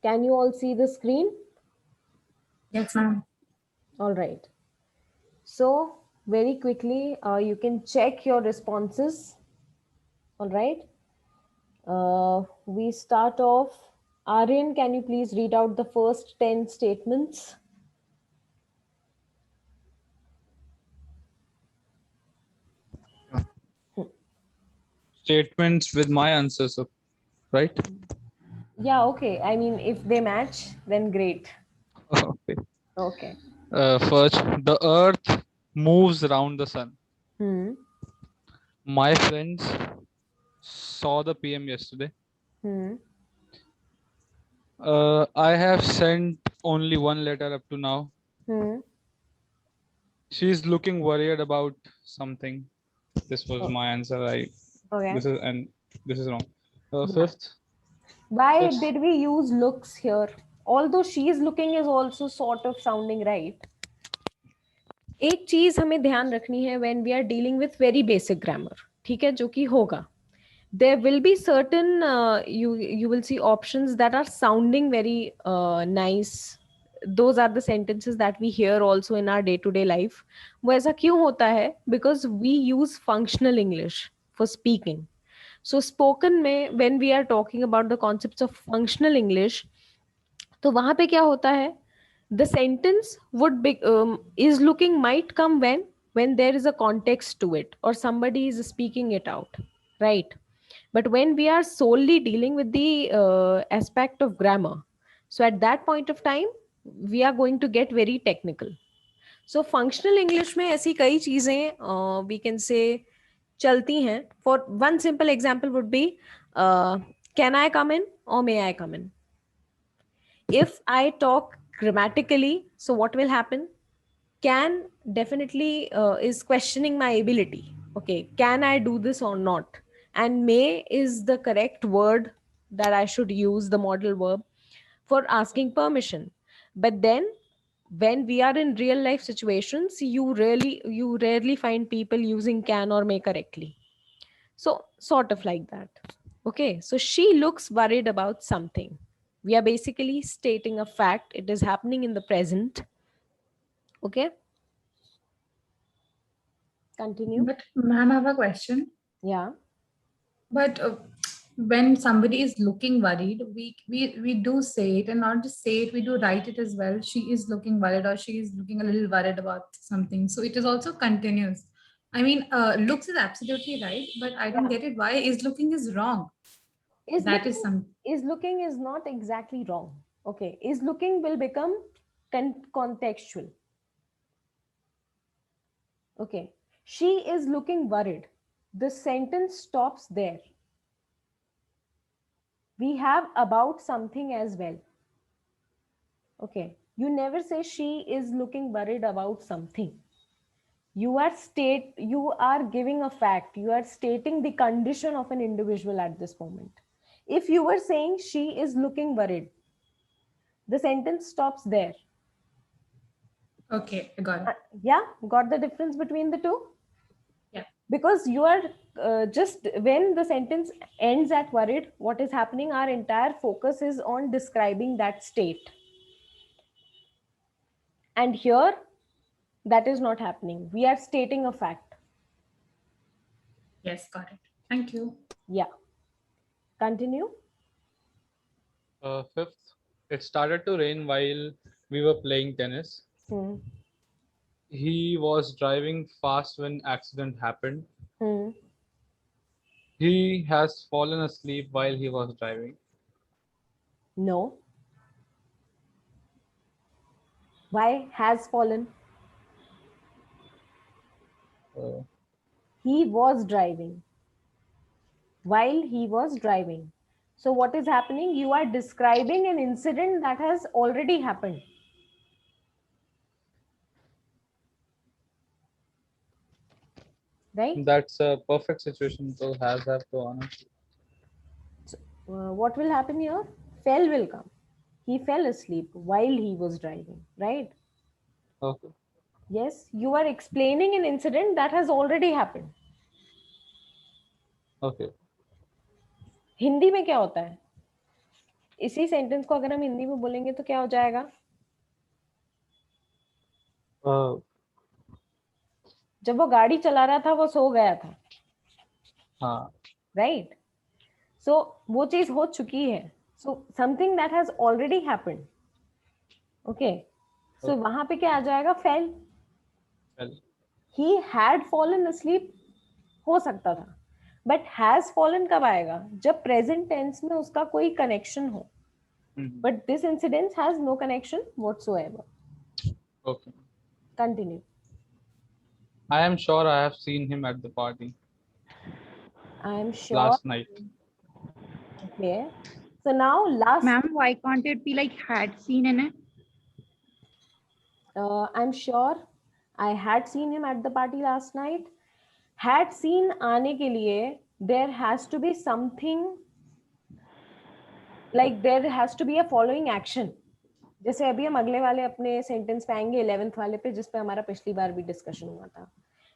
Can you all see the screen? Yes, ma'am. All right. So very quickly, you can check your responses. All right. We start off. Aryan, can you please read out the first 10 statements? Statements with my answers, right? Yeah, okay. I mean, if they match, then great. Okay. Okay. First, the Earth moves around the sun. Hmm. My friends saw the PM yesterday. Hmm. I have sent only one letter up to now. Hmm. She's looking worried about something. This was Oh, my answer. I okay. this is and this is wrong. Yeah. Fifth, Why fifth. did we use looks here? Although she is looking is also sort of sounding right. एक चीज हमें ध्यान रखनी है when we are dealing with very basic grammar, ठीक है, जो कि होगा. There will be certain you will see options that are sounding very nice. Those are the sentences that we hear also in our day to day life. वो ऐसा क्यों होता है? Because we use functional English for speaking. So spoken में when we are talking about the concepts of functional English, तो वहां पे क्या होता है? The sentence would be is looking might come when there is a context to it or somebody is speaking it out, right? But when we are solely dealing with the aspect of grammar, so at that point of time we are going to get very technical. So functional English में ऐसी कई चीजें we can say चलती हैं. For one simple example would be can I come in or may I come in. If I talk grammatically, so what will happen? Can definitely is questioning my ability. Okay, can I do this or not? And may is the correct word that I should use, the modal verb, for asking permission. But then when we are in real life situations, you rarely find people using can or may correctly. So, sort of like that. Okay, so she looks worried about something. We are basically stating a fact, it is happening in the present. Okay, continue. But ma'am, I have a question. Yeah. But when somebody is looking worried, we do say it, and not just say it, we do write it as well. She is looking worried, or she is looking a little worried about something. So it is also continuous. I mean, looks is absolutely right, but I don't Yeah. get it. Why is looking is wrong? Is That is looking some. is looking is not exactly wrong. Okay. Is looking will become contextual. Okay. She is looking worried. The sentence stops there. We have about something as well. Okay. You never say she is looking worried about something. You are giving a fact. You are stating the condition of an individual at this moment. If you were saying she is looking worried, the sentence stops there. Okay, I got it. Yeah, got the difference between the two? Yeah. Because you are just when the sentence ends at worried, what is happening? Our entire focus is on describing that state. And here, that is not happening. We are stating a fact. Yes, got it. Thank you. Yeah. Continue. Fifth, it started to rain while we were playing tennis. Hmm. He was driving fast when accident happened. Hmm. He has fallen asleep while he was driving. No. Why has fallen? Uh, He was driving. While he was driving. So, what is happening? You are describing an incident that has already happened, right? that's a perfect situation to have to honor. So, what will happen here? Fell will come. He fell asleep while he was driving, right? Okay. Yes, you are explaining an incident that has already happened. Okay. Hindi में क्या होता है? इसी sentence को अगर हम हिंदी में बोलेंगे तो क्या हो जाएगा? जब वो गाड़ी चला रहा था वो सो गया था, हाँ, राइट? सो वो चीज हो चुकी है, so something that has already happened, okay. So वहां पे क्या आ जाएगा? Fail. well, he had fallen asleep हो सकता था, बट हैज फॉलन कब आएगा? जब प्रेजेंट टेंस में उसका कोई कनेक्शन हो, but this incidence has no connection whatsoever. okay. Continue. I am sure I have seen him at the party I am sure. last night. Okay. So now last. Ma'am, why can't it be like had seen in it? I'm sure I had seen him at the party last night. Had seen आने के लिए there has to be something, like there has to be a following action. जैसे अभी हम अगले वाले अपने sentence पे आएंगे 11th वाले पे, जिस पे हमारा पिछली बार भी डिस्कशन हुआ था.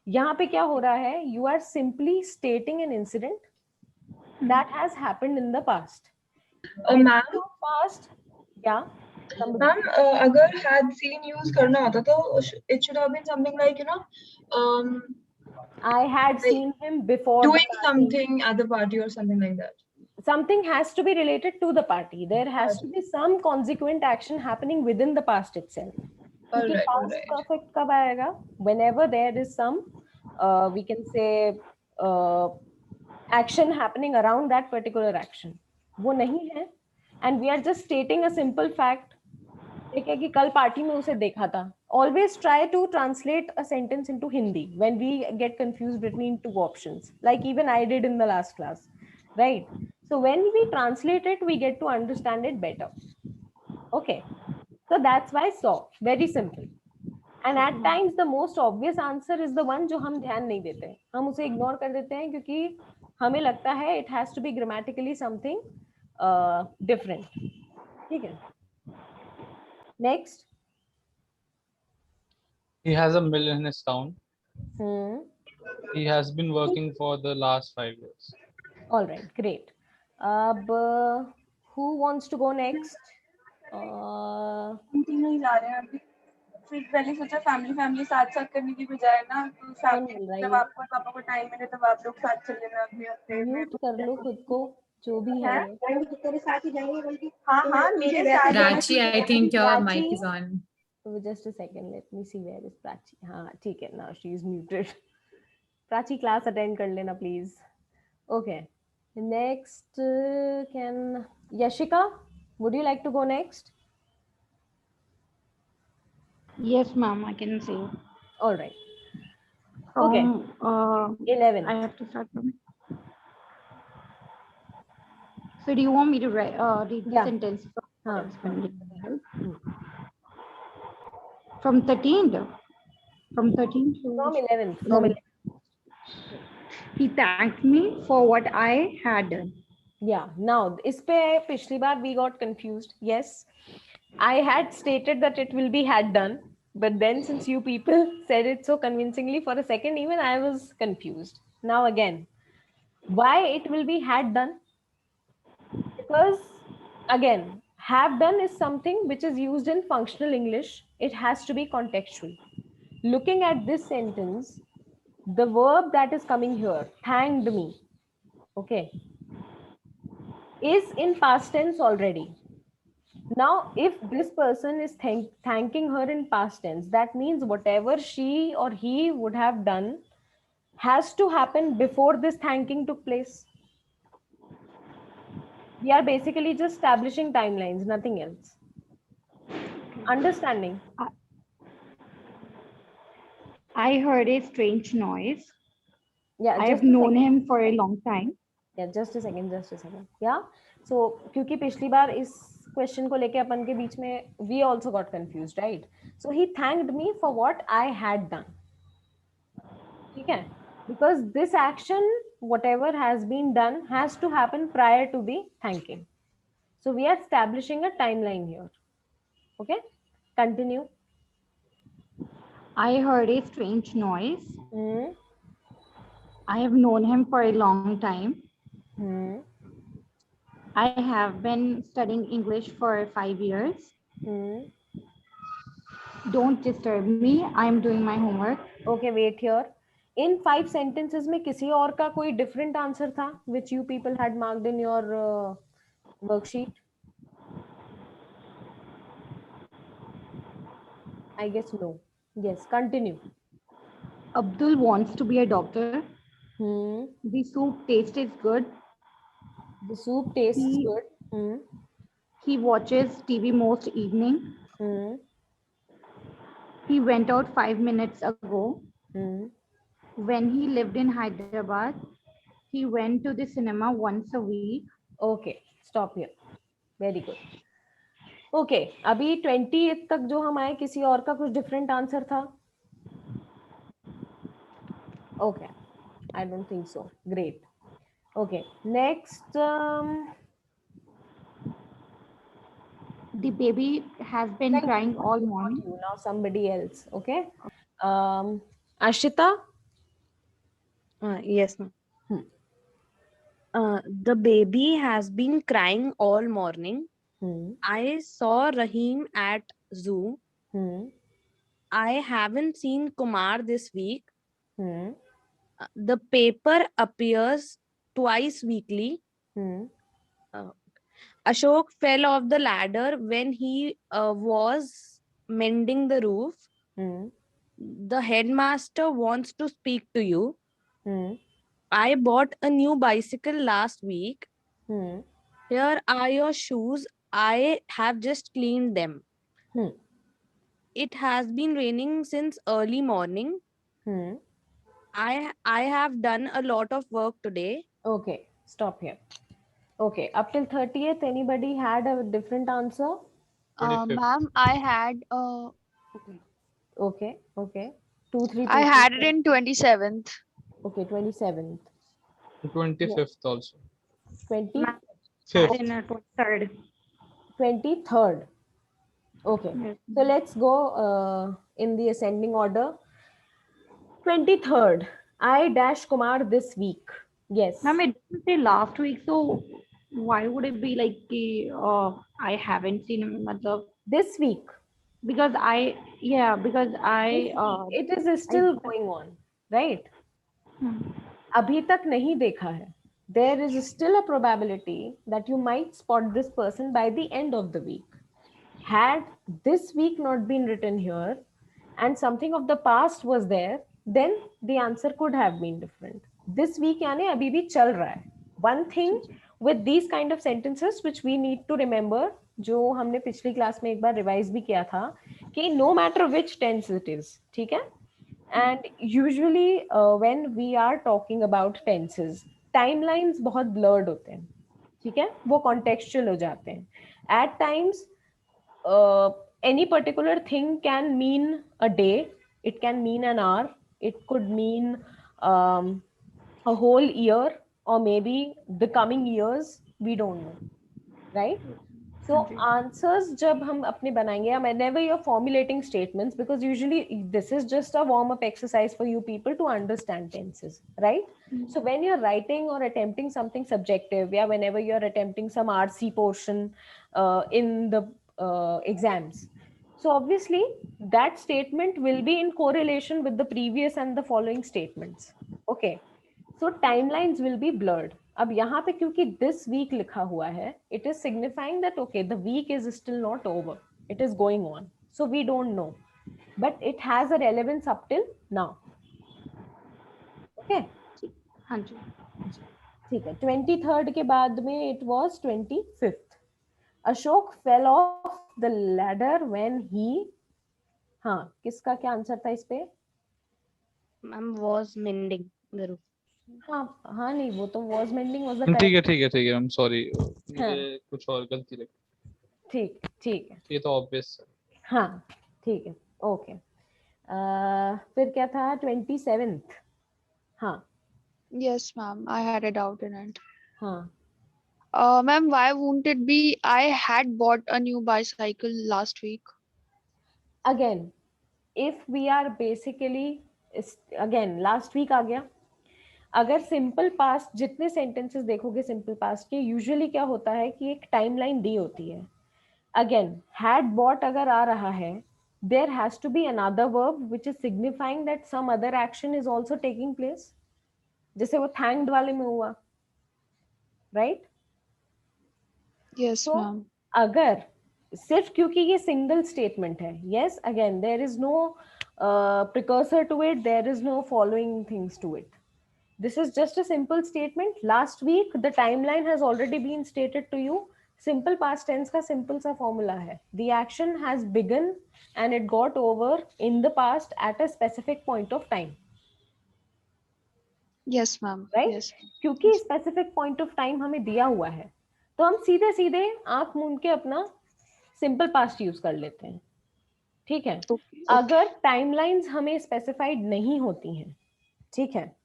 यहाँ पे क्या हो रहा है? You are simply stating an incident that has happened in the past. Ma'am Past, yeah. Ma'am अगर had seen use करना होता तो it should have been something like, you know, I had like seen him before doing the party. something at the party or something like that. Something has to be related to the party. There has to be some consequent action happening within the past itself. All right, all Past right. perfect कब आएगा? Whenever there is some, we can say, action happening around that particular action. वो नहीं है, and we are just stating a simple fact. देखिए कि कल party में उसे देखा था. Always try to translate a sentence into Hindi when we get confused between two options, like even I did in the last class, right? So when we translate it, we get to understand it better. Okay, so that's why saw, very simple. And at times the most obvious answer is the one जो हम ध्यान नहीं देते, हम उसे ignore कर देते हैं क्योंकि हमें लगता है it has to be grammatically something different. ठीक है. Next. He has a mill in his town. Hmm. He has been working for the last 5 years. All right, great. Who wants to go next? नहीं जा रहे हैं अभी. फिर पहले सोचा फैमिली साथ करने की बजाय ना, तो फैमिली जब आपको पापा को टाइम मिले तब आप लोग साथ चल लेना अगले हफ्ते. म्यूट कर लो खुद को, जो भी है. तेरे साथ ही जाएंगे बल्कि. हाँ मेरे साथ. Prachi, I think your mic is on. Just a second, let me see where is Prachi. हाँ ठीक है, now she is muted. Prachi, class attend कर लेना please. Okay, next can Yashika, would you like to go next? Yes, ma'am, I can say. All right. Okay. 11. I have to start from. So do you want me to read the Yeah. sentence हाँ. From 13th? From 13th? From 11th. From 11th. He thanked me for what I had done. Yeah. Now, इस पे पिछली बार we got confused. Yes, I had stated that it will be had done, but then since you people said it so convincingly, for a second even I was confused. Now again, why it will be had done? Because again, have done is something which is used in functional English. It has to be contextual. Looking at this sentence, the verb that is coming here, thanked me, okay, is in past tense already. Now, if this person is thanking her in past tense, that means whatever she or he would have done has to happen before this thanking took place. We are basically just establishing timelines, nothing else. Understanding? I heard a strange noise. Yeah, I have known him for a long time. Yeah, just a second. Yeah, so क्योंकि पिछली बार इस question को लेके अपन के बीच में we also got confused, right? So he thanked me for what I had done. ठीक है? Because this action, whatever has been done, has to happen prior to the thanking. So we are establishing a timeline here. Okay? Continue. I heard a strange noise. I have known him for a long time. I have been studying English for 5 years. Don't disturb me. I'm doing my homework. Okay, wait here. In 5 sentences में किसी और का कोई different answer था which you people had marked in your worksheet? I guess no. Yes, continue. Abdul wants to be a doctor. Hmm. The soup taste is good. The soup tastes He- good. Hmm. He watches TV most evening. Hmm. He went out 5 minutes ago. Hmm. When he lived in Hyderabad, he went to the cinema once a week. Okay, stop here. Very good. Okay, अभी 20 तक जो हम आए किसी और का कुछ different answer था? Okay, I don't think so. Great. Okay, next. The baby has been Thank crying you. all Not morning. you, now somebody else. Okay. Ashita. Yes, ma'am. Hmm. The baby has been crying all morning. Hmm. I saw Rahim at zoo. Hmm. I haven't seen Kumar this week. Hmm. The paper appears twice weekly. Hmm. Ashok fell off the ladder when he was mending the roof. Hmm. The headmaster wants to speak to you. Hmm. I bought a new bicycle last week. Hmm. Here are your shoes. I have just cleaned them. Hmm. It has been raining since early morning. Hmm. I have done a lot of work today. Okay, stop here. Okay, up till 30th, anybody had a different answer? 25th. Ma'am, I had Okay, okay. 2, 3, 2, I 3, had it 4. in 27th. Okay, 27th. 25th also. 20, Ma'am, Fifth. in a third. 23rd. Okay, Yes. so let's go in the ascending order. 23rd, I dash Kumar this week. Yes. Ma'am, it didn't say last week, so why would it be like I haven't seen him, matlab, This week. because I It is still going on, right? अभी तक नहीं देखा है. There is still a probability that you might spot this person by the end of the week. Had this week not been written here and something of the past was there, then the answer could have been different. This week यानी अभी भी चल रहा है. One thing with these kind of sentences which we need to remember, जो हमने पिछली class में एक बार रिवाइज भी किया था, कि no matter which tense it is, ठीक है? And usually when we are talking about tenses, timelines बहुत blurred होते हैं, ठीक है? वो contextual हो जाते हैं. At times any particular thing can mean a day, it can mean an hour, it could mean a whole year, or maybe the coming years, we don't know, right? So answers जब हम अपने बनाएंगे, whenever you're formulating statements, because usually this is just a warm up exercise for you people to understand tenses, right? So when you're writing or attempting something subjective, yeah, whenever you're attempting some RC portion in the exams, so obviously that statement will be in correlation with the previous and the following statements. Okay, so timelines will be blurred. अब यहाँ पे क्योंकि this week लिखा हुआ है, it is signifying that okay, the week is still not over, it is going on, so we don't know, but it has a relevance up till now. Okay, हाँ जी. ठीक है. 23rd के बाद में it was 25th. Ashok fell off the ladder when he, हाँ, किसका क्या answer था इस पे? Ma'am was mending the roof. हाँ नहीं, वो तो was mending was the ठीक correct. है आई एम सॉरी, मुझे कुछ और गलती लगी. ठीक है. ये तो ऑब्वियस है. हाँ ठीक है. ओके, फिर क्या था? 27th. हाँ Yes, ma'am. I had a doubt in it. हाँ. Ma'am, why won't it be I had bought a new bicycle last week? Again, if we are basically, again last week आ गया. अगर simple past जितने sentences देखोगे simple past के, usually क्या होता है कि एक टाइमलाइन दी होती है. अगेन हैड बॉट अगर आ रहा है, there has to be another verb which is signifying that some other action is also taking place. जैसे वो thanked वाले में हुआ, right? Yes, So ma'am. अगर सिर्फ क्योंकि ये सिंगल स्टेटमेंट है, yes, again there is no precursor to it, there is no following things to it. This is just a simple statement. Last week the timeline has already been stated to you. Simple past tense का simple सा formula है. The action has begun and it got over in the past at a specific point of time. Yes, ma'am. Right? Yes. क्योंकि specific point of time हमें दिया हुआ है, तो हम सीधे सीधे आंख मूंद के अपना simple past use कर लेते हैं. ठीक है. Okay. अगर timelines हमें specified नहीं होती हैं, ठीक है,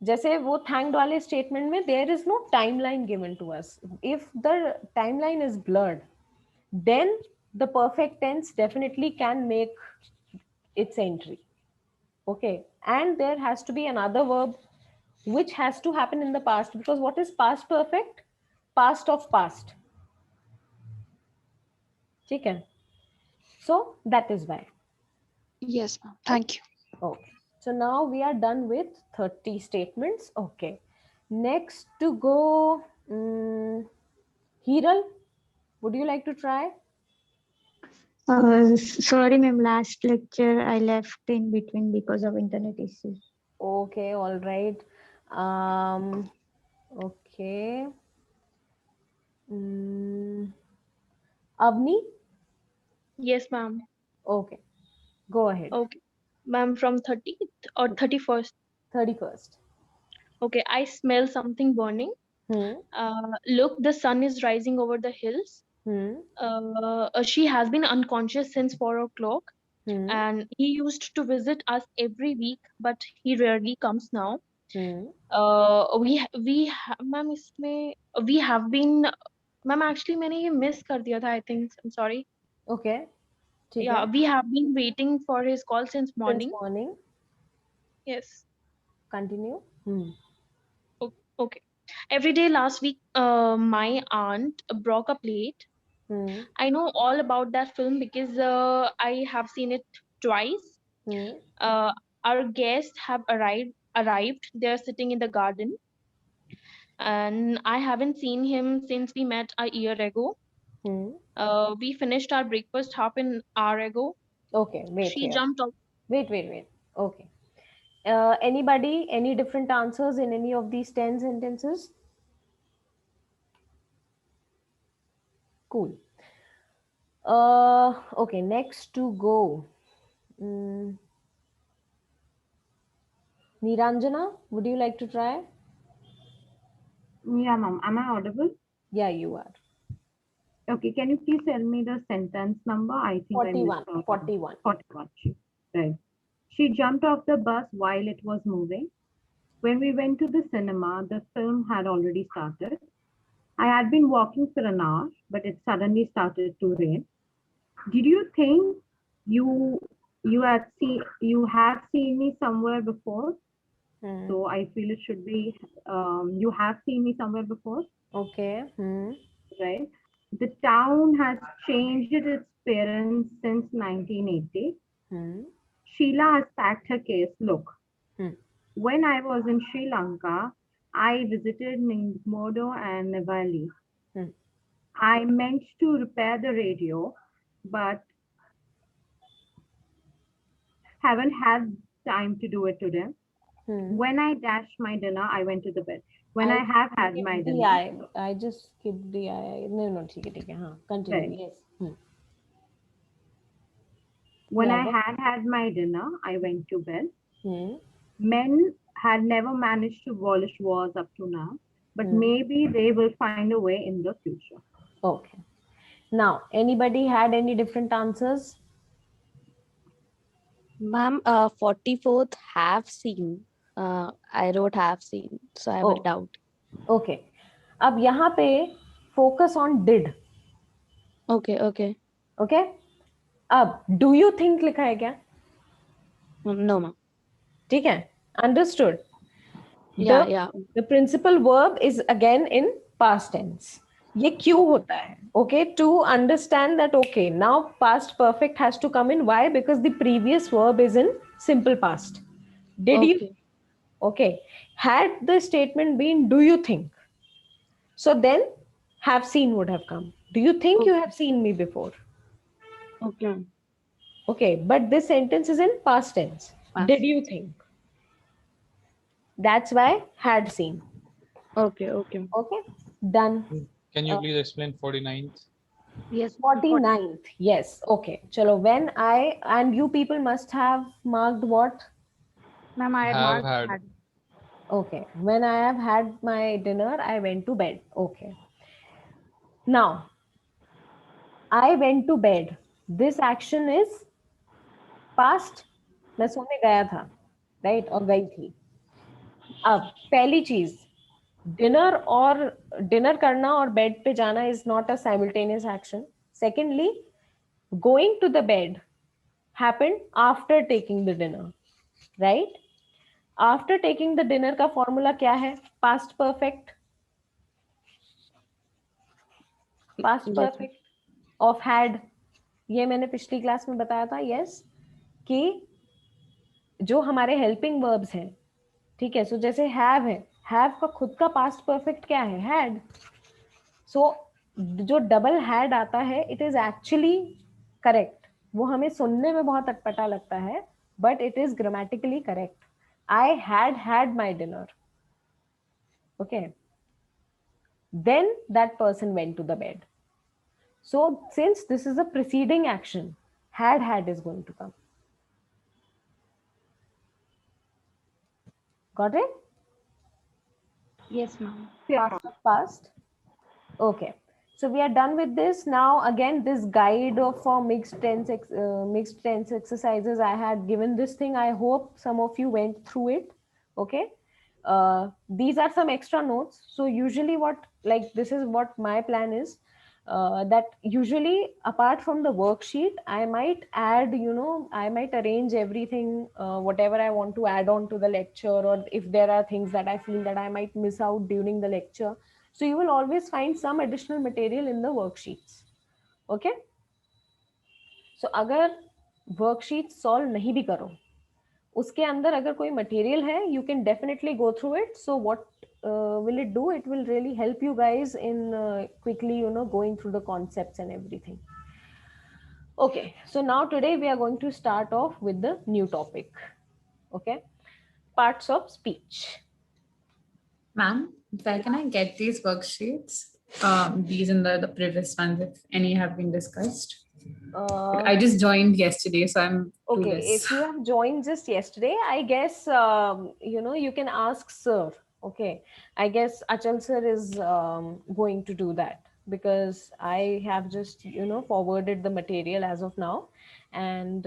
जैसे वो थैंक्ड वाले स्टेटमेंट में there is no timeline given to us. If the timeline is blurred, then the perfect tense definitely can make its entry. Okay, and there has to be another verb which has to happen in the past, because what is past perfect? Past of past. ठीक है. So that is why. Yes, ma'am. Thank you. Okay. So now we are done with 30 statements. Okay. Next to go, Hiral, would you like to try? Sorry, ma'am. Last lecture I left in between because of internet issues. Okay, all right. Okay. Avni? Yes, ma'am. Okay. Go ahead. Okay. Ma'am, from 30th or 31st? 31st. Okay, I smell something burning. Look, the sun is rising over the hills. She has been unconscious since 4 o'clock. And he used to visit us every week, but he rarely comes now. Ma'am, इसमें we have been, ma'am, actually मैंने ये miss कर दिया था, I think. I'm sorry. Okay. Yeah, we have been waiting for his call since morning. Since morning. Yes. Continue. Okay. Every day last week, my aunt broke a plate. I know all about that film because I have seen it twice. Our guests have arrived. They're sitting in the garden. And I haven't seen him since we met a year ago. We finished our breakfast half an hour ago. Okay, wait. She jumped off. Wait. Okay. Anybody, any different answers in any of these 10 sentences? Cool. Okay, next to go. Niranjana, would you like to try? Yeah, ma'am. Am I audible? Yeah, you are. Okay, can you please tell me the sentence number? I think 41. I missed 41. 41. Right. She jumped off the bus while it was moving. When we went to the cinema, the film had already started. I had been walking for an hour, but it suddenly started to rain. Did you think you have seen me somewhere before? So I feel it should be you have seen me somewhere before. Okay. Right. The town has changed its appearance since 1980. Sheila has packed her case. Look, when I was in Sri Lanka, I visited Ningmodo and Navali. I meant to repair the radio, but haven't had time to do it today. When I dashed my dinner, I went to the bed. When I have had my dinner. I just skipped the I. No, ठीक है. हाँ, continue. Right. Yes. When I had my dinner, I went to bed. Men had never managed to abolish wars up to now, but maybe they will find a way in the future. Okay. Now, anybody had any different answers? Ma'am, 44th have seen. I wrote have seen, so I have a doubt. Okay. अब यहाँ पे focus on did. Okay. Okay. अब do you think लिखा है क्या? No, ma'am. ठीक है. Understood. Yeah. The principal verb is again in past tense. ये क्यों होता है? Okay, to understand that, okay, now past perfect has to come in. Why? Because the previous verb is in simple past. Did you? Okay. Okay. Had the statement been, do you think? So then have seen would have come. Do you think you have seen me before? Okay. Okay, but this sentence is in past tense. Did you think? That's why had seen. Okay. Okay, done. Can you please explain 49th? Yes. 49th. Yes. Okay. Chalo, when I, and you people must have marked what? Ma'am, I Have marked had. Okay. When I have had my dinner, I went to bed. Okay. Now, I went to bed. This action is past. मैं सोने गया था, right? और गई थी. अब पहली चीज, डिनर करना और बेड पे जाना is not a simultaneous action. Secondly, going to the bed happened after taking the dinner, right? After taking the dinner का फॉर्मूला क्या है? Past perfect of had. ये मैंने पिछली क्लास में बताया था. yes, कि जो हमारे हेल्पिंग वर्ब्स हैं, ठीक है, सो जैसे हैव है, हैव का खुद का पास्ट परफेक्ट क्या है? हैड. सो जो डबल हैड आता है, इट इज एक्चुअली करेक्ट. वो हमें सुनने में बहुत अटपटा लगता है, but it is grammatically correct. I had my dinner. Okay, then that person went to the bed. So since this is a preceding action, had is going to come. Got it? Yes, ma'am. Past. Okay, so we are done with this. Now again, this guide for mixed tense exercises, I had given this thing. I hope some of you went through it. Okay, these are some extra notes. So usually this is what my plan is. That usually apart from the worksheet, I might add, I might arrange everything, whatever I want to add on to the lecture, or if there are things that I feel that I might miss out during the lecture. So you will always find some additional material in the worksheets. Okay. So अगर worksheet solve नहीं भी करो, उसके अंदर अगर कोई material है, you can definitely go through it. So what will it do? It will really help you guys in quickly, going through the concepts and everything. Okay, so now today we are going to start off with the new topic. Okay, parts of speech. Ma'am, where can I get these worksheets? These and the previous ones, if any have been discussed. I just joined yesterday, so I'm okay. clueless. If you have joined just yesterday, I guess you can ask sir. Okay, I guess Achal sir is going to do that, because I have just forwarded the material as of now, and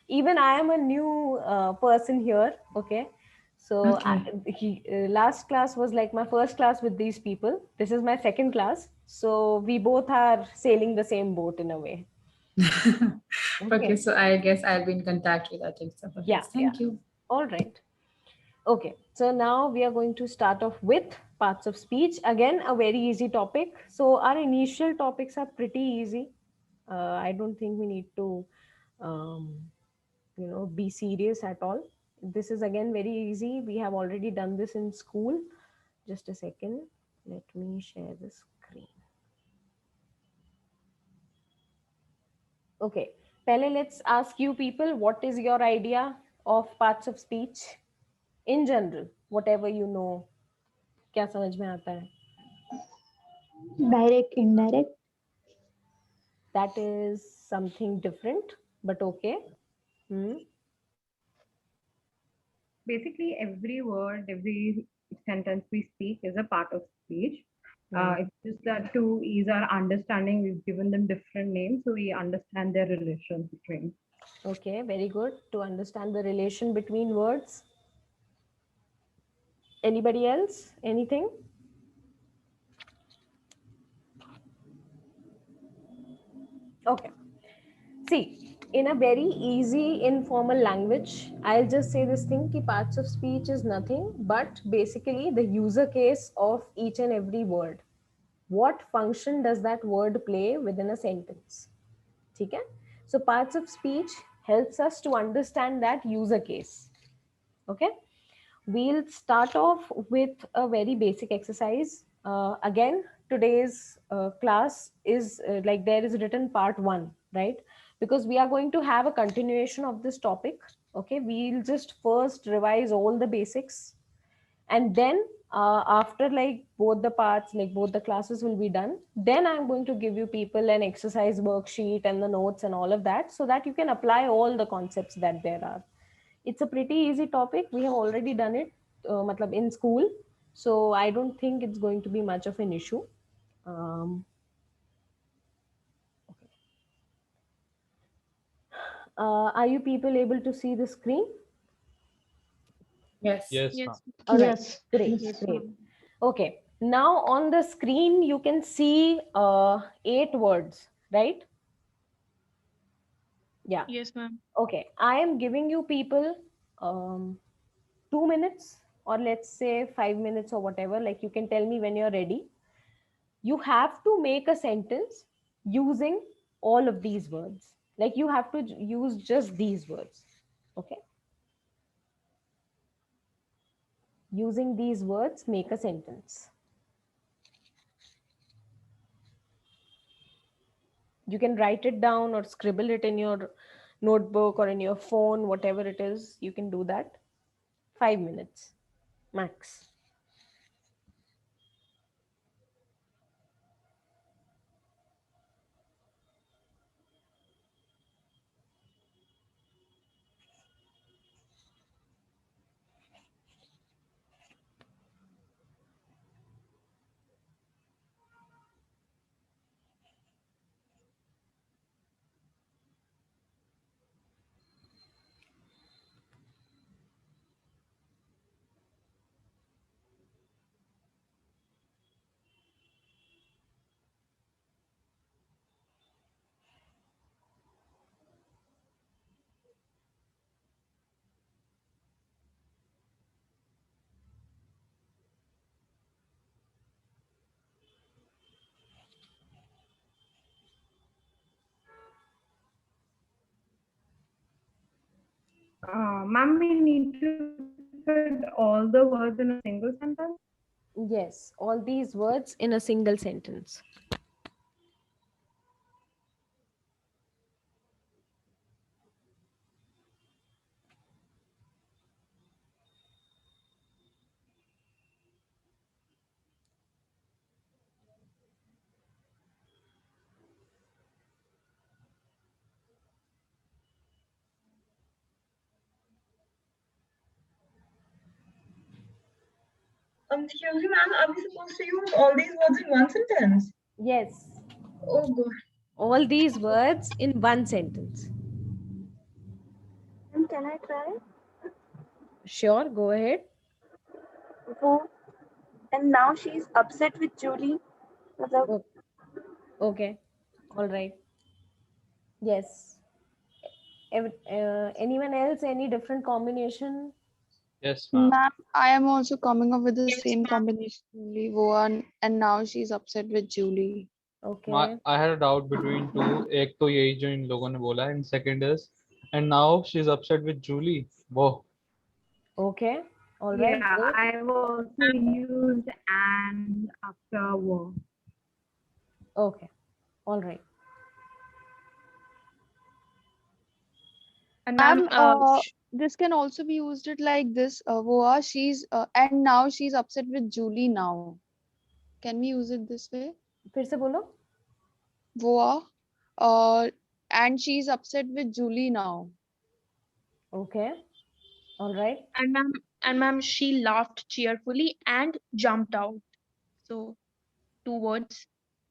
even I am a new person here. Okay, so last class was like my first class with these people. This is my second class, so we both are sailing the same boat in a way. Okay, so I guess I'll be in contact with Achal sir. Yeah, thank you. All right. Okay, so now we are going to start off with parts of speech. Again, a very easy topic. So our initial topics are pretty easy. I don't think we need to, be serious at all. This is again very easy. We have already done this in school. Just a second. Let me share the screen. Okay, Pele, let's ask you people, what is your idea of parts of speech in general? Whatever you know, क्या समझ में आता है? Direct, indirect. That is something different, but okay. Basically, every word, every sentence we speak is a part of speech. It's just that to ease our understanding, we've given them different names, so we understand their relation between. Okay, very good. To understand the relation between words. Anybody else? Anything? Okay. See, in a very easy informal language, I'll just say this thing ki parts of speech is nothing but basically the user case of each and every word. What function does that word play within a sentence? Okay? So parts of speech helps us to understand that user case. Okay, we'll start off with a very basic exercise. Again, today's class is like there is written part 1, right? Because we are going to have a continuation of this topic. Okay, we'll just first revise all the basics, and then after like both the parts, like both the classes will be done, then I'm going to give you people an exercise worksheet and the notes and all of that, so that you can apply all the concepts that there are. It's a pretty easy topic. We have already done it matlab in school, so I don't think it's going to be much of an issue. Okay. Are you people able to see the screen? Yes. Yes, Yes. ma'am. All right. Yes. Great. Yes, Great. ma'am. Okay. Now on the screen, you can see 8 words, right? Yeah. Yes, ma'am. Okay. I am giving you people 2 minutes, or let's say 5 minutes or whatever. Like you can tell me when you're ready. You have to make a sentence using all of these words. Like you have to use just these words. Okay. Using these words, make a sentence. You can write it down or scribble it in your notebook or in your phone, whatever it is, you can do that. 5 minutes max. Ma'am, we need to put all the words in a single sentence. Yes, all these words in a single sentence. Excuse me, ma'am, are we supposed to use all these words in one sentence? Yes, Oh God. all these words in one sentence. And can I try? Sure, go ahead. वो and now she's upset with Julie. मतलब Okay, all right. Yes. Anyone else, any different combination? Yes, ma'am. Ma'am, I am also coming up with the Yes, same ma'am. combination only. One, and now she's upset with Julie. Okay. I had a doubt between two. एक तो यही जो इन लोगों ने बोला, and second is, and now she's upset with Julie. Whoa. Okay. All right. Yeah, Great. I've also used and after war. Okay. All right. And Ma'am, ma'am, this can also be used it like this. Voa, she's and now she's upset with Julie now. Can we use it this way? फिर से बोलो. Voa, and she's upset with Julie now. Okay. All right. and ma'am, she laughed cheerfully and jumped out. So 2 words,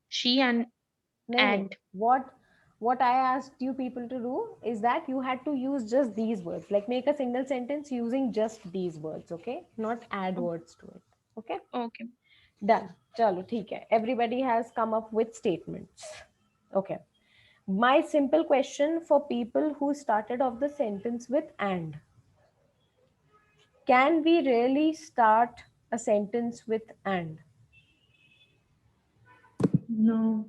she and No, and. what I asked you people to do is that you had to use just these words, like make a single sentence using just these words. Okay, not add words to it. Okay, Okay. done. Chalo, theek hai. Everybody has come up with statements. Okay. My simple question for people who started off the sentence with and. Can we really start a sentence with and? No.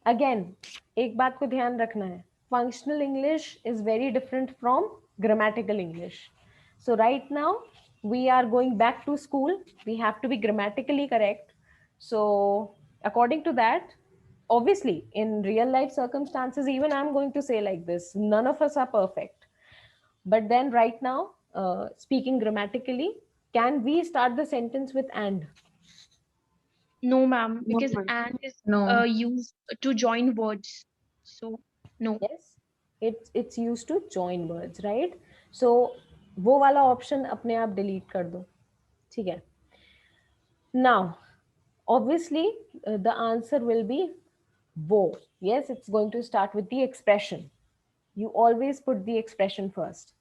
Again, एक बात को ध्यान रखना है. Functional English is very different from grammatical English. So right now we are going back to school. We have to be grammatically correct. So according to that, obviously in real life circumstances, even I'm going to say like this, none of us are perfect. But then right now, speaking grammatically, can we start the sentence with and? No, ma'am, No, because ma'am. and is No. used to join words. So no. Yes, it's used to join words, right? So वो वाला option अपने आप delete कर दो, ठीक है? Now, obviously, the answer will be वो. Yes, it's going to start with the expression. You always put the expression first.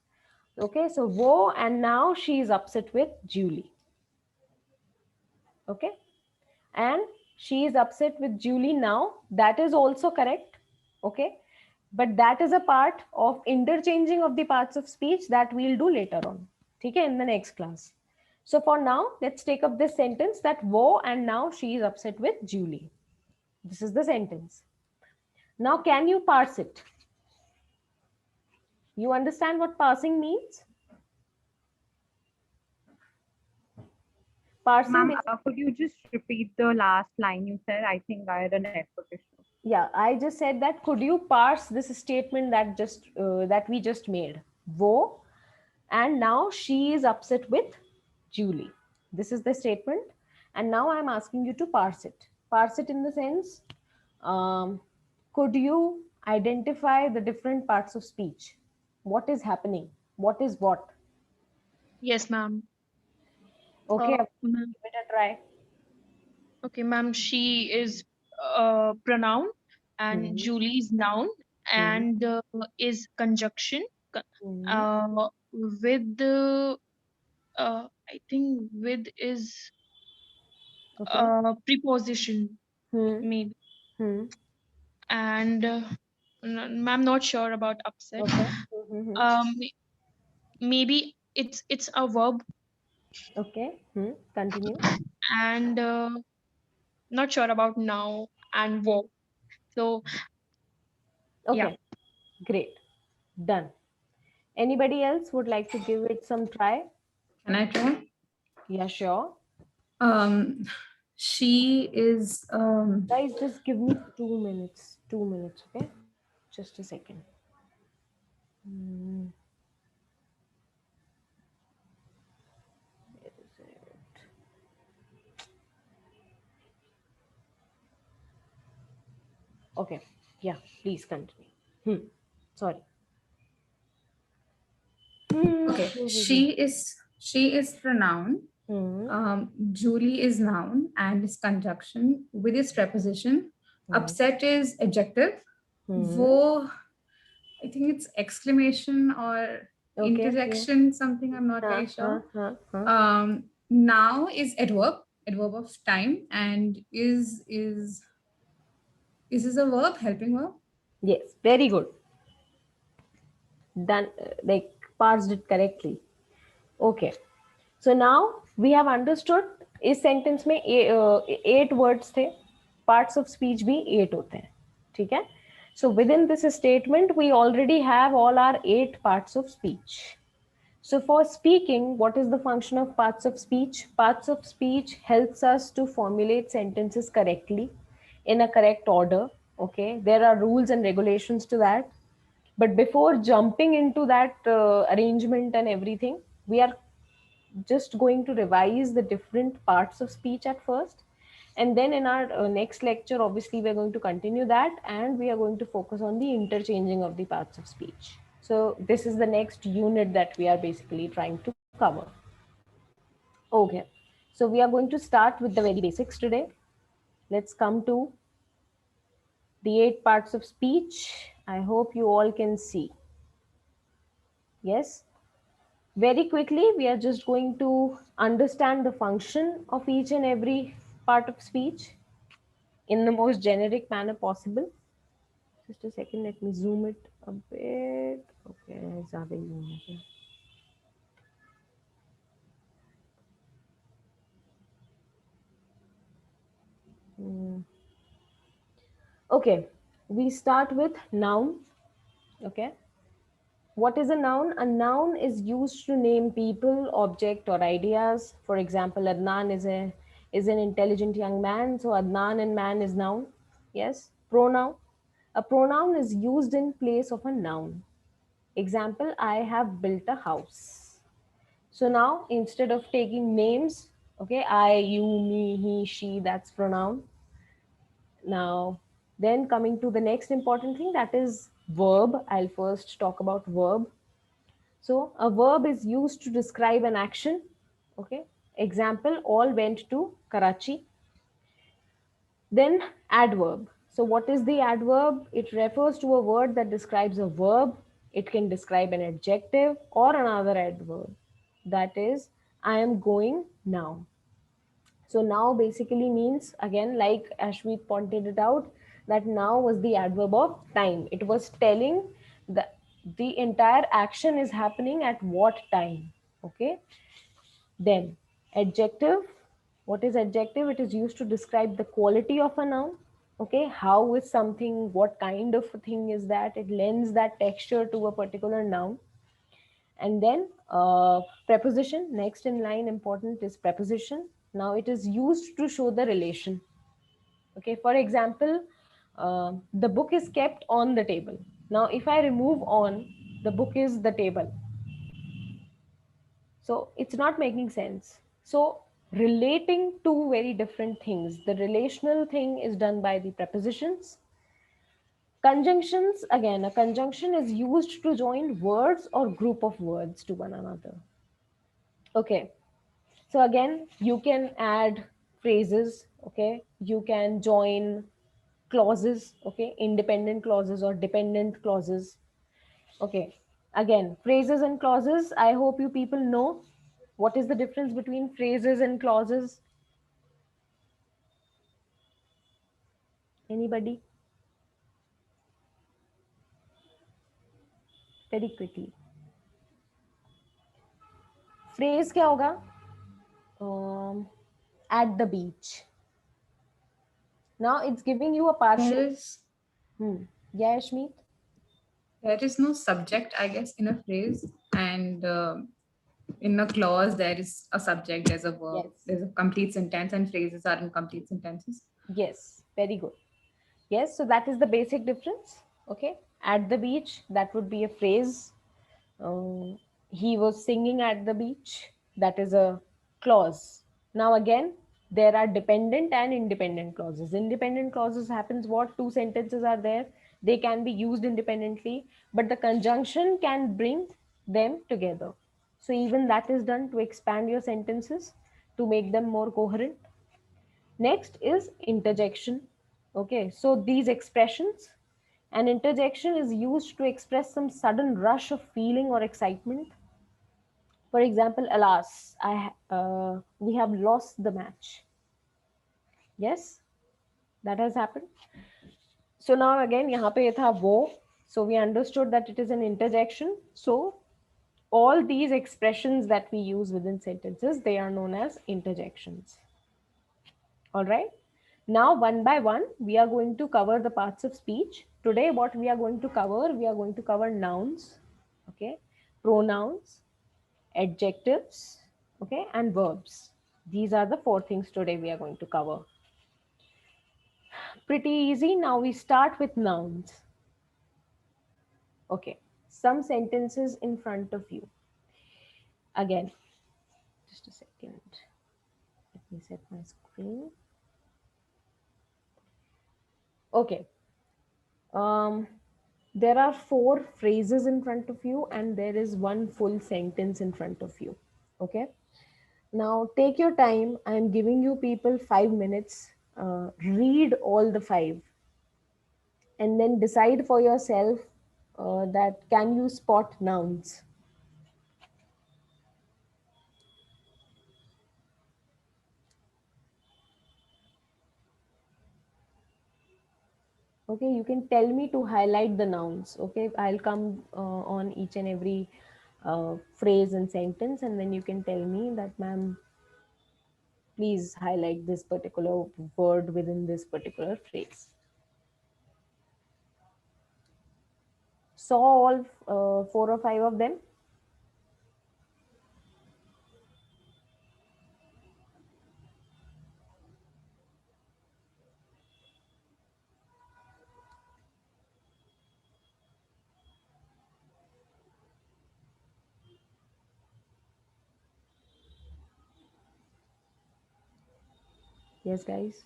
Okay, so वो, and now she is upset with Julie. Okay, and she is upset with Julie now. That is also correct. Okay, but that is a part of interchanging of the parts of speech that we'll do later on. Okay, in the next class. So for now, let's take up this sentence that wo and now she is upset with Julie. This is the sentence. Now, can you parse it? You understand what parsing means? Parsing. Ma'am, could you just repeat the last line you said? I think I had a network issue. Yeah, I just said that. Could you parse this statement that that we just made? Wo, and now she is upset with Julie. This is the statement, and now I'm asking you to parse it. Parse it in the sense, could you identify the different parts of speech? What is happening? What is what? Yes, ma'am. Okay, Ma'am. give it a try. Okay, ma'am. She is pronoun, and Julie is noun, and is conjunction with the I think with is preposition maybe. And I'm not sure about upset. Okay. Maybe it's a verb. Okay. Continue. And not sure about now and verb. So okay, yeah. Great, done. Anybody else would like to give it some try? Can I try? Yeah, sure. She is Guys, just give me 2 minutes. 2 minutes, okay? Just a second. Where is it? Okay, yeah, please continue. Sorry. okay. She is pronoun. Julie is noun and is conjunction with its preposition. Upset is adjective. Wo, I think it's exclamation or interjection, something I'm not very sure. Now is adverb of time, and is this a verb, helping verb? Yes, very good. Done, like parsed it correctly. Okay, so now we have understood इस sentence में 8 words थे, parts of speech भी 8 होते हैं, ठीक है? So within this statement we already have all our 8 parts of speech. So for speaking, what is the function of parts of speech? Parts of speech helps us to formulate sentences correctly in a correct order. Okay, there are rules and regulations to that. But before jumping into that arrangement and everything, we are just going to revise the different parts of speech at first. And then in our next lecture, obviously, we're going to continue that, and we are going to focus on the interchanging of the parts of speech. So this is the next unit that we are basically trying to cover. Okay, so we are going to start with the very basics today. Let's come to the 8 parts of speech. I hope you all can see. Yes. Very quickly, we are just going to understand the function of each and every part of speech in the most generic manner possible. Just a second, let me zoom it a bit. Okay, ज़्यादा ही zoom हो गया. Okay, we start with noun. Okay, what is a noun? A noun is used to name people, object, or ideas. For example, Adnan is an intelligent young man, so Adnan and man is noun. Yes, pronoun. A pronoun is used in place of a noun. Example, I have built a house. So now instead of taking names, okay, I, you, me, he, she, that's pronoun. Now, then coming to the next important thing, that is verb. I'll first talk about verb. So a verb is used to describe an action. Okay. Example, all went to Karachi. Then adverb. So what is the adverb? It refers to a word that describes a verb. It can describe an adjective or another adverb. That is, I am going now. So now basically means, again, like Ashmeet pointed it out, that now was the adverb of time. It was telling that the entire action is happening at what time. Okay. Then adjective. What is adjective? It is used to describe the quality of a noun. Okay. How is something, what kind of a thing is that? It lends that texture to a particular noun. And then preposition, next in line important is preposition. Now it is used to show the relation. Okay, for example, the book is kept on the table. Now if I remove on, the book is the table. So it's not making sense. So relating two very different things. The relational thing is done by the prepositions. Conjunctions, again, a conjunction is used to join words or group of words to one another. Okay, so again, you can add phrases. Okay, you can join clauses. Okay, independent clauses or dependent clauses. Okay, again, phrases and clauses. I hope you people know what is the difference between phrases and clauses. Anybody? Very quickly. Phrase क्या होगा? At the beach. Now it's giving you a partial. Yeah, Ashmeet? There is no subject, I guess, in a phrase, and in a clause there is a subject, there's a verb, Yes. there's a complete sentence, and phrases are incomplete sentences. Yes, very good. Yes, so that is the basic difference. Okay, at the beach, that would be a phrase. He was singing at the beach, that is a clause. Now again, there are dependent and independent clauses. Independent clauses happens what? Two sentences are there. They can be used independently, but the conjunction can bring them together. So even that is done to expand your sentences, to make them more coherent. Next is interjection. Okay, so these expressions, an interjection is used to express some sudden rush of feeling or excitement. For example, alas, we have lost the match. Yes, that has happened. So now again, यहाँ पे ये था वो. So we understood that it is an interjection. So all these expressions that we use within sentences, they are known as interjections. All right. Now, one by one, we are going to cover the parts of speech. Today, what we are going to cover, we are going to cover nouns, okay, pronouns, adjectives, okay, and verbs. These are the four things today we are going to cover. Pretty easy. Now we start with nouns. Okay, some sentences in front of you. Again, just a second. Let me set my screen. Okay. There are four phrases in front of you and there is one full sentence in front of you. Okay. Now take your time. I am giving you people 5 minutes. Read all the five and then decide for yourself that can you spot nouns. Okay, you can tell me to highlight the nouns. Okay, I'll come on each and every phrase and sentence, and then you can tell me that, ma'am, please highlight this particular word within this particular phrase. Saw all 4 or 5 of them? Yes, guys.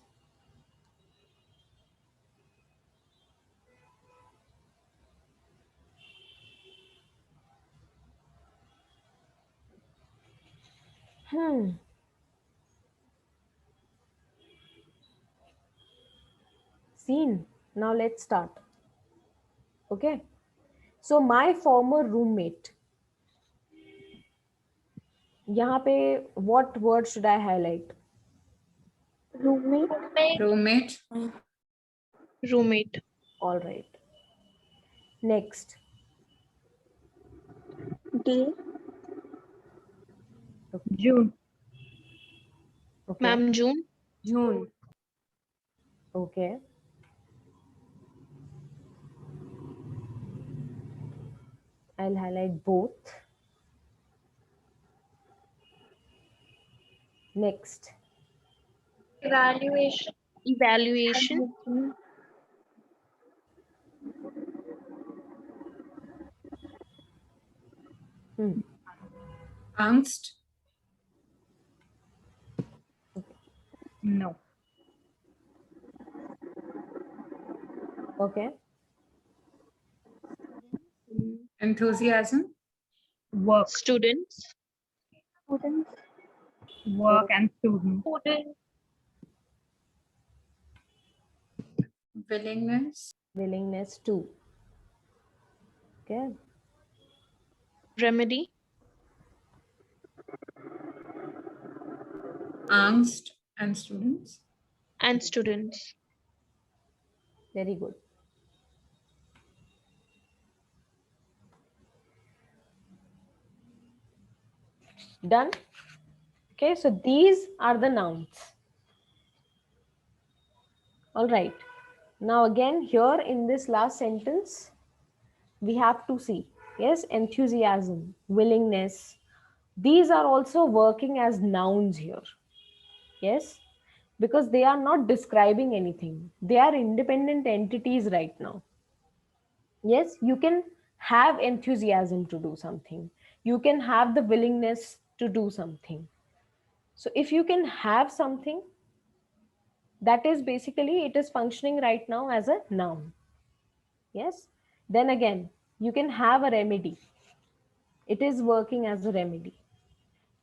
Seen. Now let's start. Okay. So my former roommate. यहाँ पे what word should I highlight? Roommate. Roommate. Roommate. All right. Next. Day. June. Okay. Ma'am, June. June. Okay. I'll highlight both. Next. Evaluation. Evaluation. Angst. No. Okay. Enthusiasm. Work. Students. Students. Work and student. Student. Willingness. Willingness to. Okay. Remedy. Angst and students. And students. Very good. Done. Okay, so these are the nouns. All right. Now again, here in this last sentence, we have to see, yes, enthusiasm, willingness. These are also working as nouns here. Yes, because they are not describing anything. They are independent entities right now. Yes, you can have enthusiasm to do something. You can have the willingness to do something. So if you can have something, that is basically, it is functioning right now as a noun. Yes. Then again, you can have a remedy. It is working as a remedy.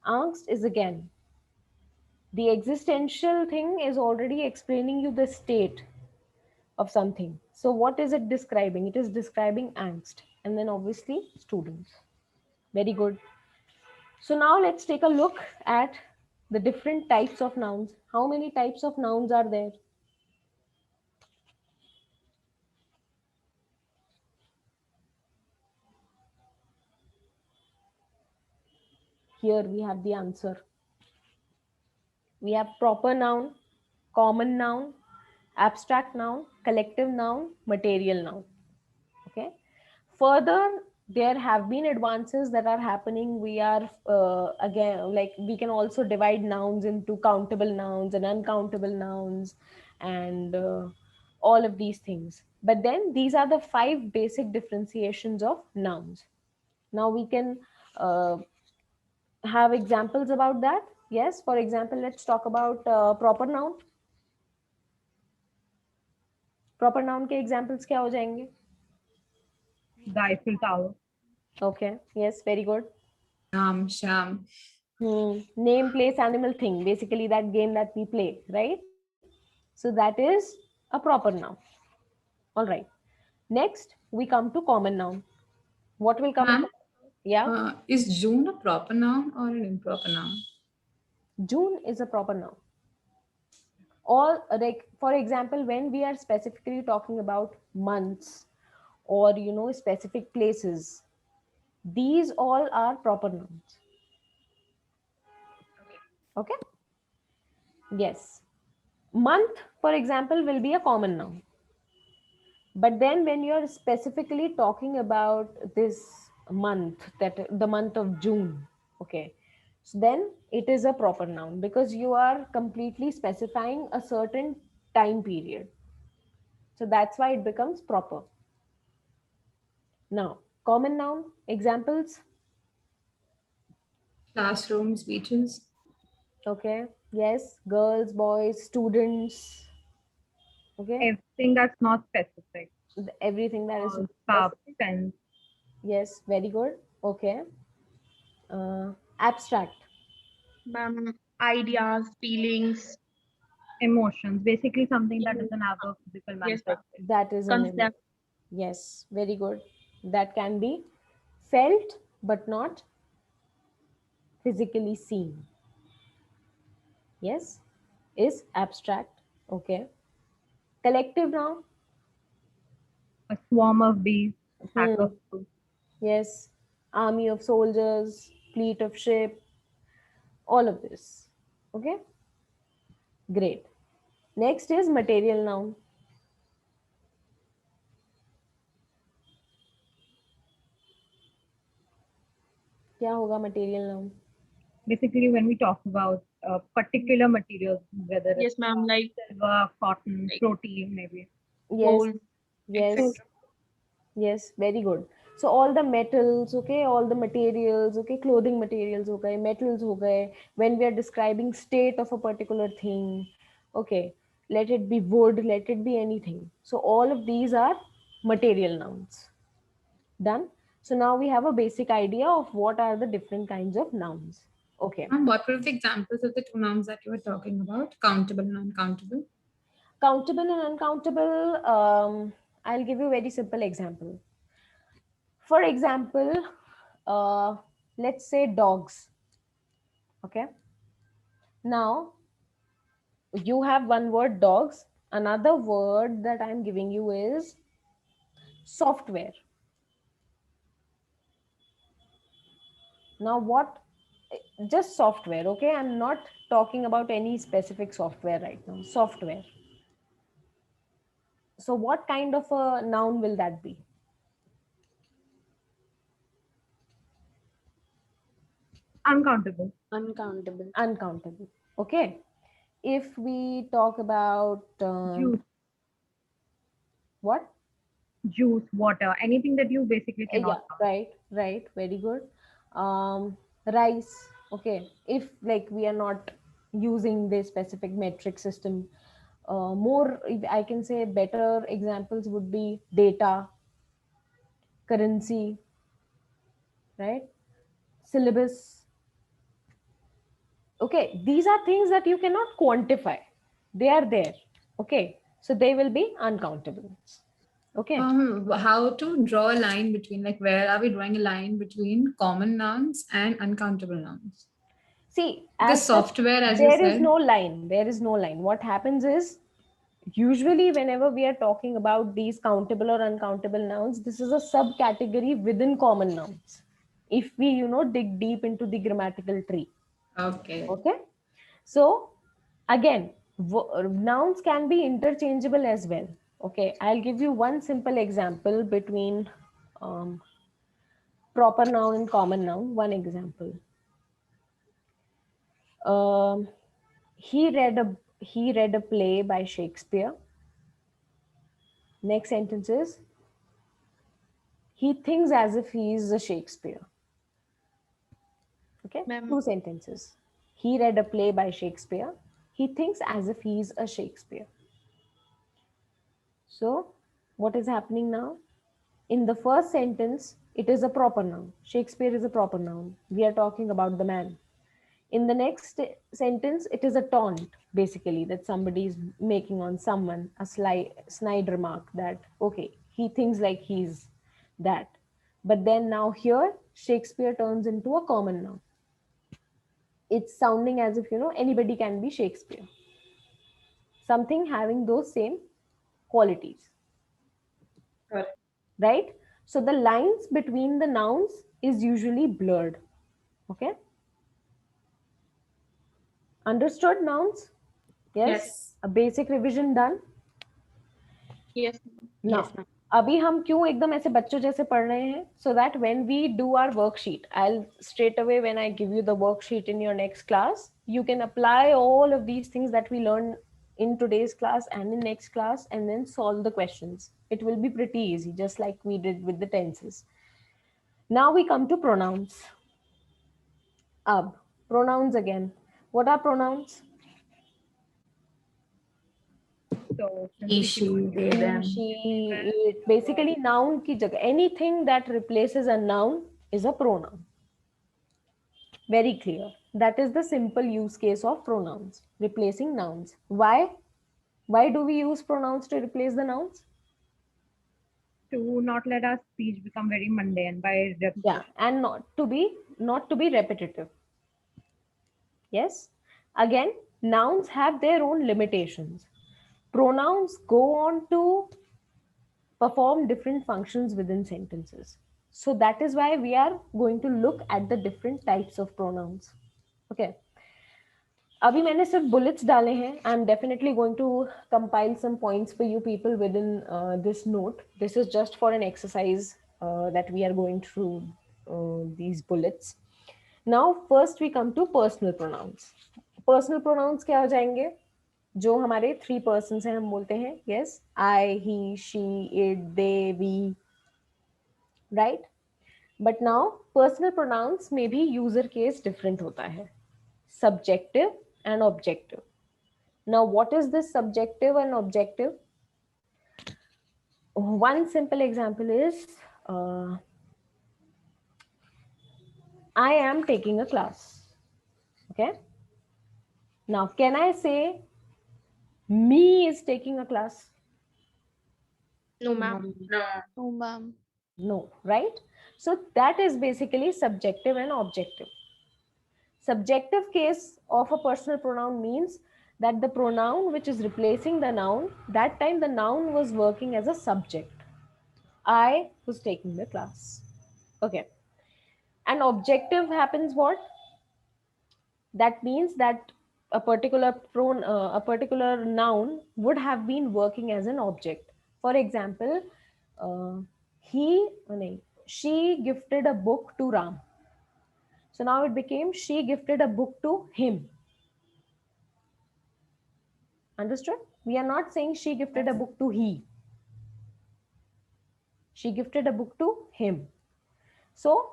Angst is again, the existential thing is already explaining you the state of something. So what is it describing? It is describing angst. And then obviously students. Very good. So now let's take a look at the different types of nouns. How many types of nouns are there? Here we have the answer. We have proper noun, common noun, abstract noun, collective noun, material noun. Okay. Further, there have been advances that are happening. We are again, like, we can also divide nouns into countable nouns and uncountable nouns and all of these things. But then these are the 5 basic differentiations of nouns. Now we can have examples about that. Yes, for example, let's talk about proper noun. Proper noun के examples क्या हो जाएंगे? The Eiffel Tower. Okay, yes, very good. Sham. Name, place, animal, thing. Basically that game that we play, right? So that is a proper noun. All right. Next, we come to common noun. What will come? Ma'am, Yeah. Is June a proper noun or an improper noun? June is a proper noun. All like, for example, when we are specifically talking about months or specific places, these all are proper nouns. Okay. Yes. Month, for example, will be a common noun. But then when you're specifically talking about this month, that the month of June, okay, so then it is a proper noun because you are completely specifying a certain time period. So that's why it becomes proper. Now, common noun examples. Classrooms, beaches. Okay. Yes. Girls, boys, students. Okay. Everything that's not specific. Everything that is Scarf, specific. pens. Yes. Very good. Okay. Abstract. Ideas, feelings. Emotions. Basically something that doesn't have a physical Yes, ma'am. manifestation. That is Concept. yes. Very good. That can be felt but not physically seen. Yes. Is abstract. Okay. Collective noun. A swarm of bees, a pack of fruit. Yes. Army of soldiers, fleet of ship, all of this. Okay. Great. Next is material noun. क्या होगा material noun? Basically, when we talk about particular materials, whether Yes, it's ma'am. Like silver, cotton, like protein, maybe. Yes. gold, Yes. etc. Yes, very good. So all the metals, okay, all the materials, okay, clothing materials हो गए, metals हो गए, when we are describing state of a particular thing, okay, let it be wood, let it be anything. So all of these are material nouns. Done. So now we have a basic idea of what are the different kinds of nouns. Okay. And what were the examples of the two nouns that you were talking about? Countable and uncountable. Countable and uncountable, I'll give you a very simple example. For example, let's say dogs. Okay. Now, you have one word dogs. Another word that I'm giving you is software. Now, what? Just software, okay? I'm not talking about any specific software right now. Software. So, what kind of a noun will that be? Uncountable. Uncountable. Uncountable. Okay. If we talk about Juice. What? Juice, water, anything that you basically cannot Yeah, right. Very good. Rice. Okay. If like we are not using this specific metric system, more, if I can say better examples would be data, currency, right? Syllabus. Okay. These are things that you cannot quantify. They are there. Okay. So they will be uncountable. Okay. How to draw a line between, like, where are we drawing a line between common nouns and uncountable nouns? See, Because as such, software, as you there is said, no line. There is no line. What happens is, usually whenever we are talking about these countable or uncountable nouns, this is a subcategory within common nouns. If we, dig deep into the grammatical tree. okay. Okay. So again, nouns can be interchangeable as well. Okay. I'll give you one simple example between proper noun and common noun. One example. He read a play by Shakespeare. Next sentence is, he thinks as if he is a Shakespeare. Okay, two sentences. He read a play by Shakespeare. He thinks as if he is a Shakespeare. So, what is happening now? In the first sentence, it is a proper noun. Shakespeare is a proper noun. We are talking about the man. In the next sentence, it is a taunt, basically, that somebody is making on someone, a snide remark that, okay, he thinks like he's that. But then now here, Shakespeare turns into a common noun. It's sounding as if, anybody can be Shakespeare. something having those same qualities. Correct. Right? So the lines between the nouns is usually blurred. Okay? Understood nouns? Yes. A basic revision done? Yes. Now, Yes, ma'am. अभी हम क्यों एकदम ऐसे बच्चों जैसे पढ़ रहे हैं? So that when we do our worksheet, I'll straight away when I give you the worksheet in your next class, you can apply all of these things that we learned in today's class and in next class and then solve the questions. It will be pretty easy, just like we did with the tenses. Now we come to pronouns. Ab, pronouns again. What are pronouns? So He, she, they, them. She, it. Basically noun की जगह anything that replaces a noun is a pronoun. Very clear. That is the simple use case of pronouns, replacing nouns. Why? Why do we use pronouns to replace the nouns? to not let our speech become very mundane by Yeah, and not to be repetitive. Yes. Again, nouns have their own limitations. Pronouns go on to perform different functions within sentences. So that is why we are going to look at the different types of pronouns. Okay. अभी मैंने सिर्फ bullets डाले हैं. I'm definitely going to compile some points for you people within this note. This is just for an exercise that we are going through these bullets. Now first we come to personal pronouns. Personal pronouns क्या हो जाएंगे? जो हमारे 3 persons हैं हम बोलते हैं yes, I, he, she, it, they, we, right? But now personal pronouns में भी user case different होता है, subjective and objective. Now what is this subjective and objective? One simple example is I am taking a class. Okay, now can I say me is taking a class? No, ma'am. No, ma'am. No, right? So that is basically subjective and objective. Subjective case of a personal pronoun means that the pronoun which is replacing the noun, that time the noun was working as a subject. I was taking the class. Okay. And objective happens what? That means that a particular noun would have been working as an object. For example, she gifted a book to Ram. So now it became she gifted a book to him. Understood? We are not saying she gifted a book to he. She gifted a book to him. So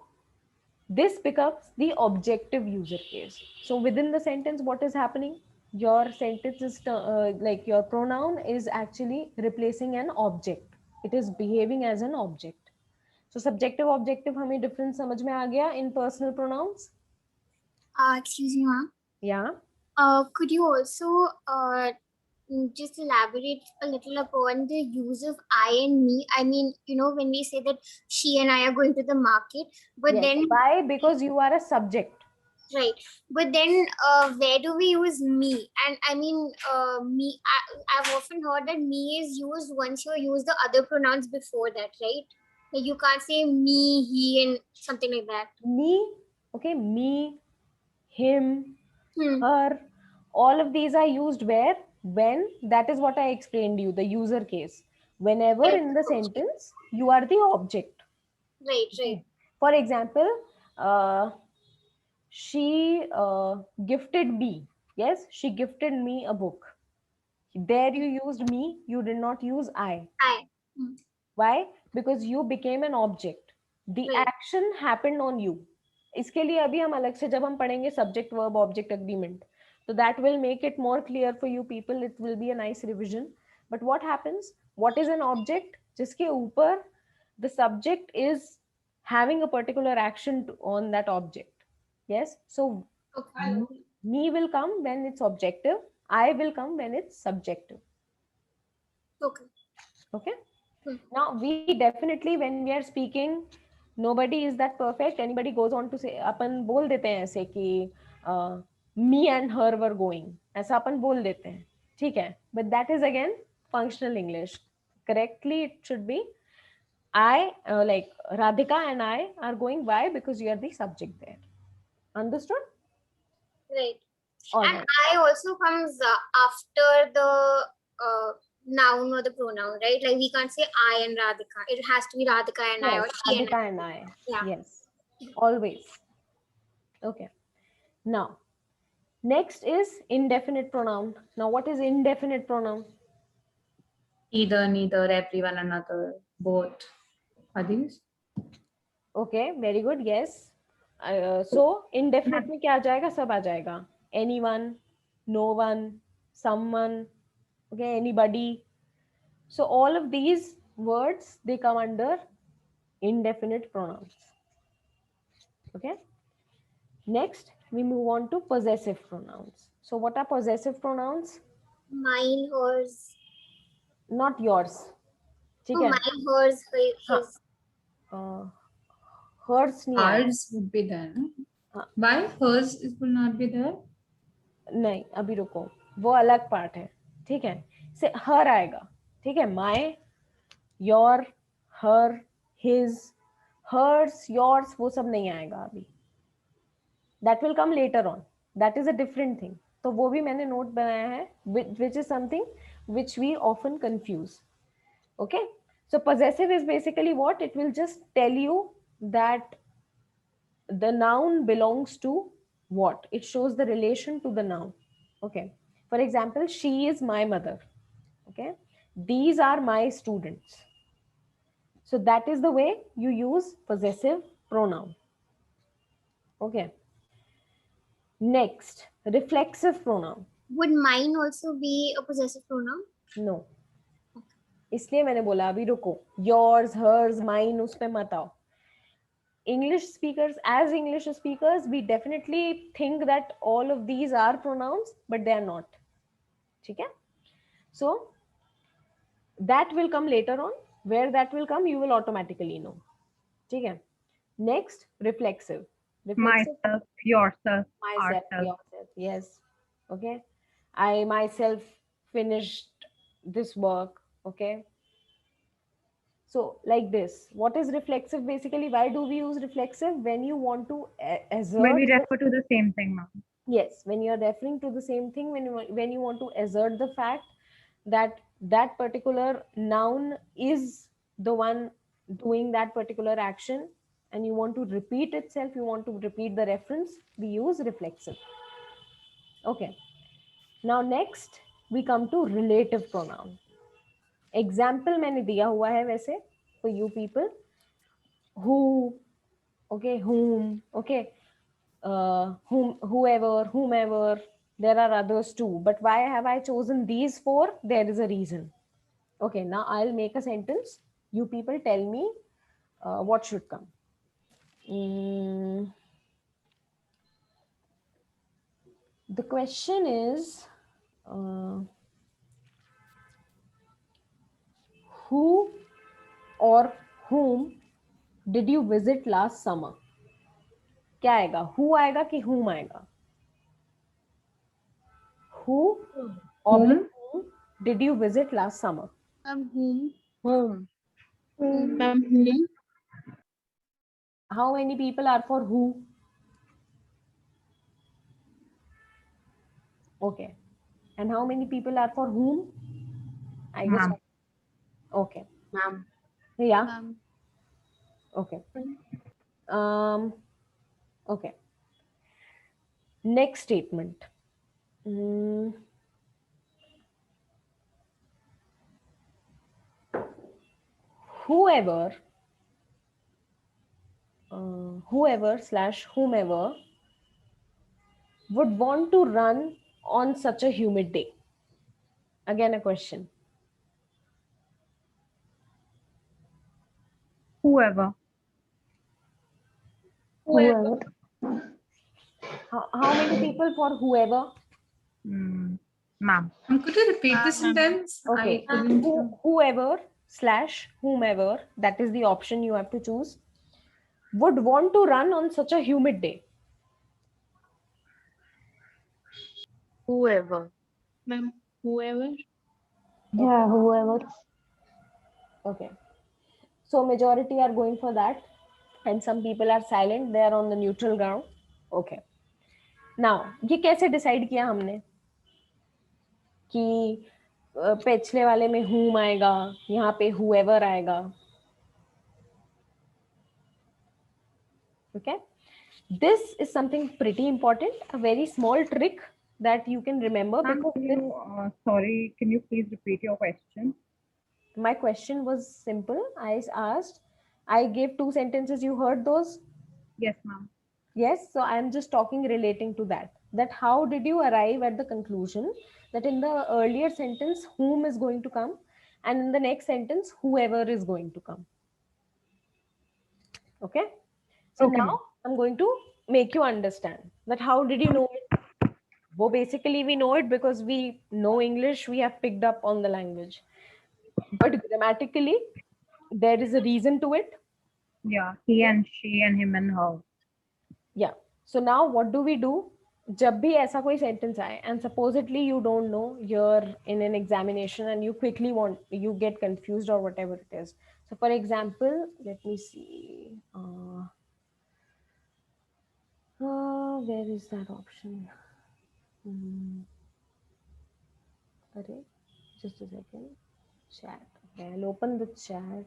this becomes the objective user case. So within the sentence, what is happening? Your sentence is like your pronoun is actually replacing an object. It is behaving as an object. So subjective objective हमें difference समझ में आ गया in personal pronouns? Excuse me, ma'am. Yeah. Could you also just elaborate a little upon the use of I and me? I mean, you know, when we say that she and I are going to the market, but Yes. then Why? Because you are a subject. right. But then where do we use me? And I mean, me. I've often heard that me is used once you use the other pronouns before that, right? Like you can't say me, he, and something like that. Me, okay, me, him, her, all of these are used where? When, that is what I explained you, the user case. Whenever in the sentence, you are the object. Right, right. For example, she gifted me. Yes, she gifted me a book. There you used me, you did not use I. Why? Because you became an object. The action happened on you. इसके लिए अभी हम अलग से जब हम पढ़ेंगे subject verb object agreement, so that will make it more clear for you people. It will be a nice revision. But what happens? What is an object? जिसके ऊपर the subject is having a particular action on that object. Yes. So me will come when it's objective. I will come when it's subjective. Okay. Okay. Now we definitely, when we are speaking, nobody is that perfect. Anybody goes on to say, अपन बोल देते हैं ऐसे कि me and her were going, ऐसा अपन बोल देते हैं, ठीक है, but that is again functional English. Correctly it should be I, like Radhika and I are going. Why? Because you are the subject there. Understood? Right. All And right. I also comes after the noun or the pronoun, right? Like we can't say I and Radhika. It has to be Radhika and I, or Yes, she and Radhika and I. Yeah. Yes, always. Okay. Now, next is indefinite pronoun. Now, what is indefinite pronoun? Either, neither, everyone, another, both. Are these? Okay, very good. Yes. So indefinite में क्या आ जाएगा? सब आ जाएगा. Anyone, no one, someone, okay, anybody. So all of these words, they come under indefinite pronouns. Okay. Next, we move on to possessive pronouns. So what are possessive pronouns? mine, hers. Not yours. ठीक Oh, है? mine, hers, his. Hers नहीं आएगा. Hers would be there. No? हाँ. Why hers will not be there? नहीं, अभी रुको, वो अलग पार्ट है. ठीक है, से हर आएगा. ठीक है, my, your, her, his, hers, yours, वो सब नहीं आएगा अभी. That will come later on. That is a different thing. तो वो भी मैंने नोट बनाया है, which is something which we often confuse. Okay, so possessive is basically what? It will just tell you that the noun belongs to what? It shows the relation to the noun. Okay, for example, she is my mother. Okay, these are my students. So that is the way you use possessive pronoun. Okay, next, reflexive pronoun. Would mine also be a possessive pronoun? No, इसलिए मैंने बोला अभी रुको, yours, hers, mine, उस पे मत आओ. English speakers, as English speakers, we definitely think that all of these are pronouns, but they are not. Okay? So that will come later on. Where that will come, you will automatically know. Okay? Next, reflexive. Myself, yourself, Myself, ourselves. yourself. Yes. Okay. I myself finished this work. Okay. So like this, what is reflexive basically? Why do we use reflexive? When you want to assert. When we refer to the same thing, ma'am. Yes, when you are referring to the same thing, when you want to assert the fact that that particular noun is the one doing that particular action, and you want to repeat itself, you want to repeat the reference, we use reflexive. Okay. Now next, we come to relative pronoun. Example मैंने दिया हुआ है वैसे for you people. Who, okay, whom, okay, whoever, whomever. There are others too, but why have I chosen these four? There is a reason. Okay, now I'll make a sentence. You people tell me what should come. The question is, who or whom did you visit last summer? क्या आएगा? Who आएगा कि whom आएगा? Who or whom did you visit last summer? Whom? How many people are for who? Okay. And how many people are for whom? I guess. Ma'am. Okay. Ma'am. Yeah. Ma'am. Okay. Okay. Next statement. Whoever / whomever would want to run on such a humid day? Again, a question. Whoever. How many people for whoever? Ma'am. Could you repeat the sentence? Okay. Whoever / whomever, that is the option you have to choose, would want to run on such a humid day. Whoever. Ma'am. Whoever. Yeah, whoever. Okay. So majority are going for that, and some people are silent. They are on the neutral ground. Okay. Now ये कैसे decide किया हमने कि पिछले वाले में whom आएगा, यहाँ पे whoever आएगा. Okay. This is something pretty important, a very small trick that you can remember. Ma'am, Because can you, sorry, can you please repeat your question? My question was simple. I asked, I gave 2 sentences. You heard those? Yes, ma'am. Yes. So I'm just talking relating to that. That how did you arrive at the conclusion that in the earlier sentence, whom is going to come, and in the next sentence, whoever is going to come. Okay. So Okay, now I'm going to make you understand that how did you know it? Well, basically we know it because we know English. We have picked up on the language. But grammatically, there is a reason to it. Yeah, he and she and him and her. Yeah. So now what do we do? जब भी ऐसा कोई sentence आए, and supposedly you don't know, you're in an examination and you get confused or whatever it is. So for example, let me see. Where is that option? Array, just a second. Chat. Okay, I'll open the chat.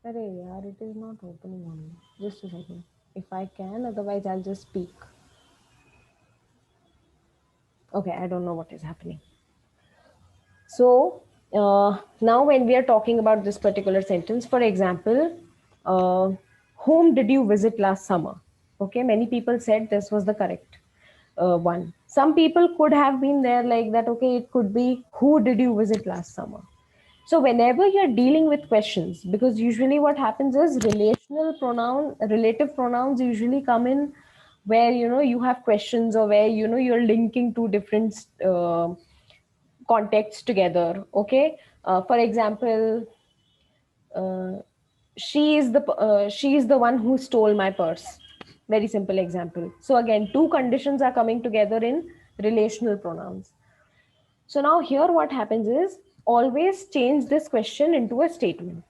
Array, yaar, it is not opening on me. Just a second. If I can, otherwise I'll just speak. Okay, I don't know what is happening. So now when we are talking about this particular sentence, for example, whom did you visit last summer? Okay, many people said this was the correct one. Some people could have been there like that. Okay, it could be who did you visit last summer? So whenever you're dealing with questions, because usually what happens is relative pronouns usually come in where you have questions, or where you're linking two different contexts together. Okay, for example, she is the one who stole my purse. Very simple example. So again, two conditions are coming together in relational pronouns. So now here what happens is, always change this question into a statement.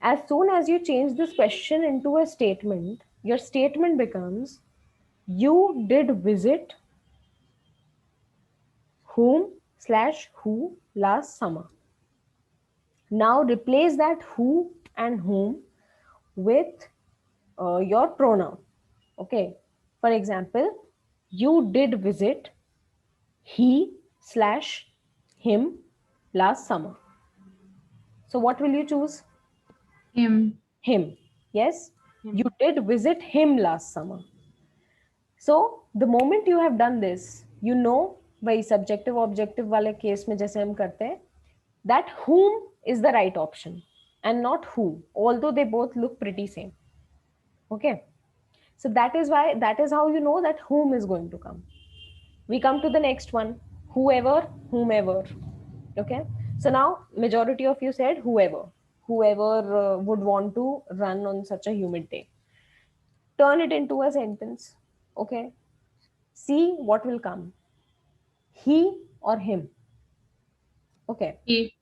As soon as you change this question into a statement, your statement becomes, you did visit whom/who last summer. Now replace that who and whom with your pronoun. Okay. For example, you did visit he/him last summer. So what will you choose? Him. Him. Yes. You did visit him last summer. So the moment you have done this, by subjective objective वाले case में जैसे हम करते हैं, that whom is the right option and not who, although they both look pretty same. Okay. So that is how you know that whom is going to come. We come to the next one, whoever, whomever. Okay. So now majority of you said whoever would want to run on such a humid day. Turn it into a sentence. Okay. See what will come. He or him? Okay. He.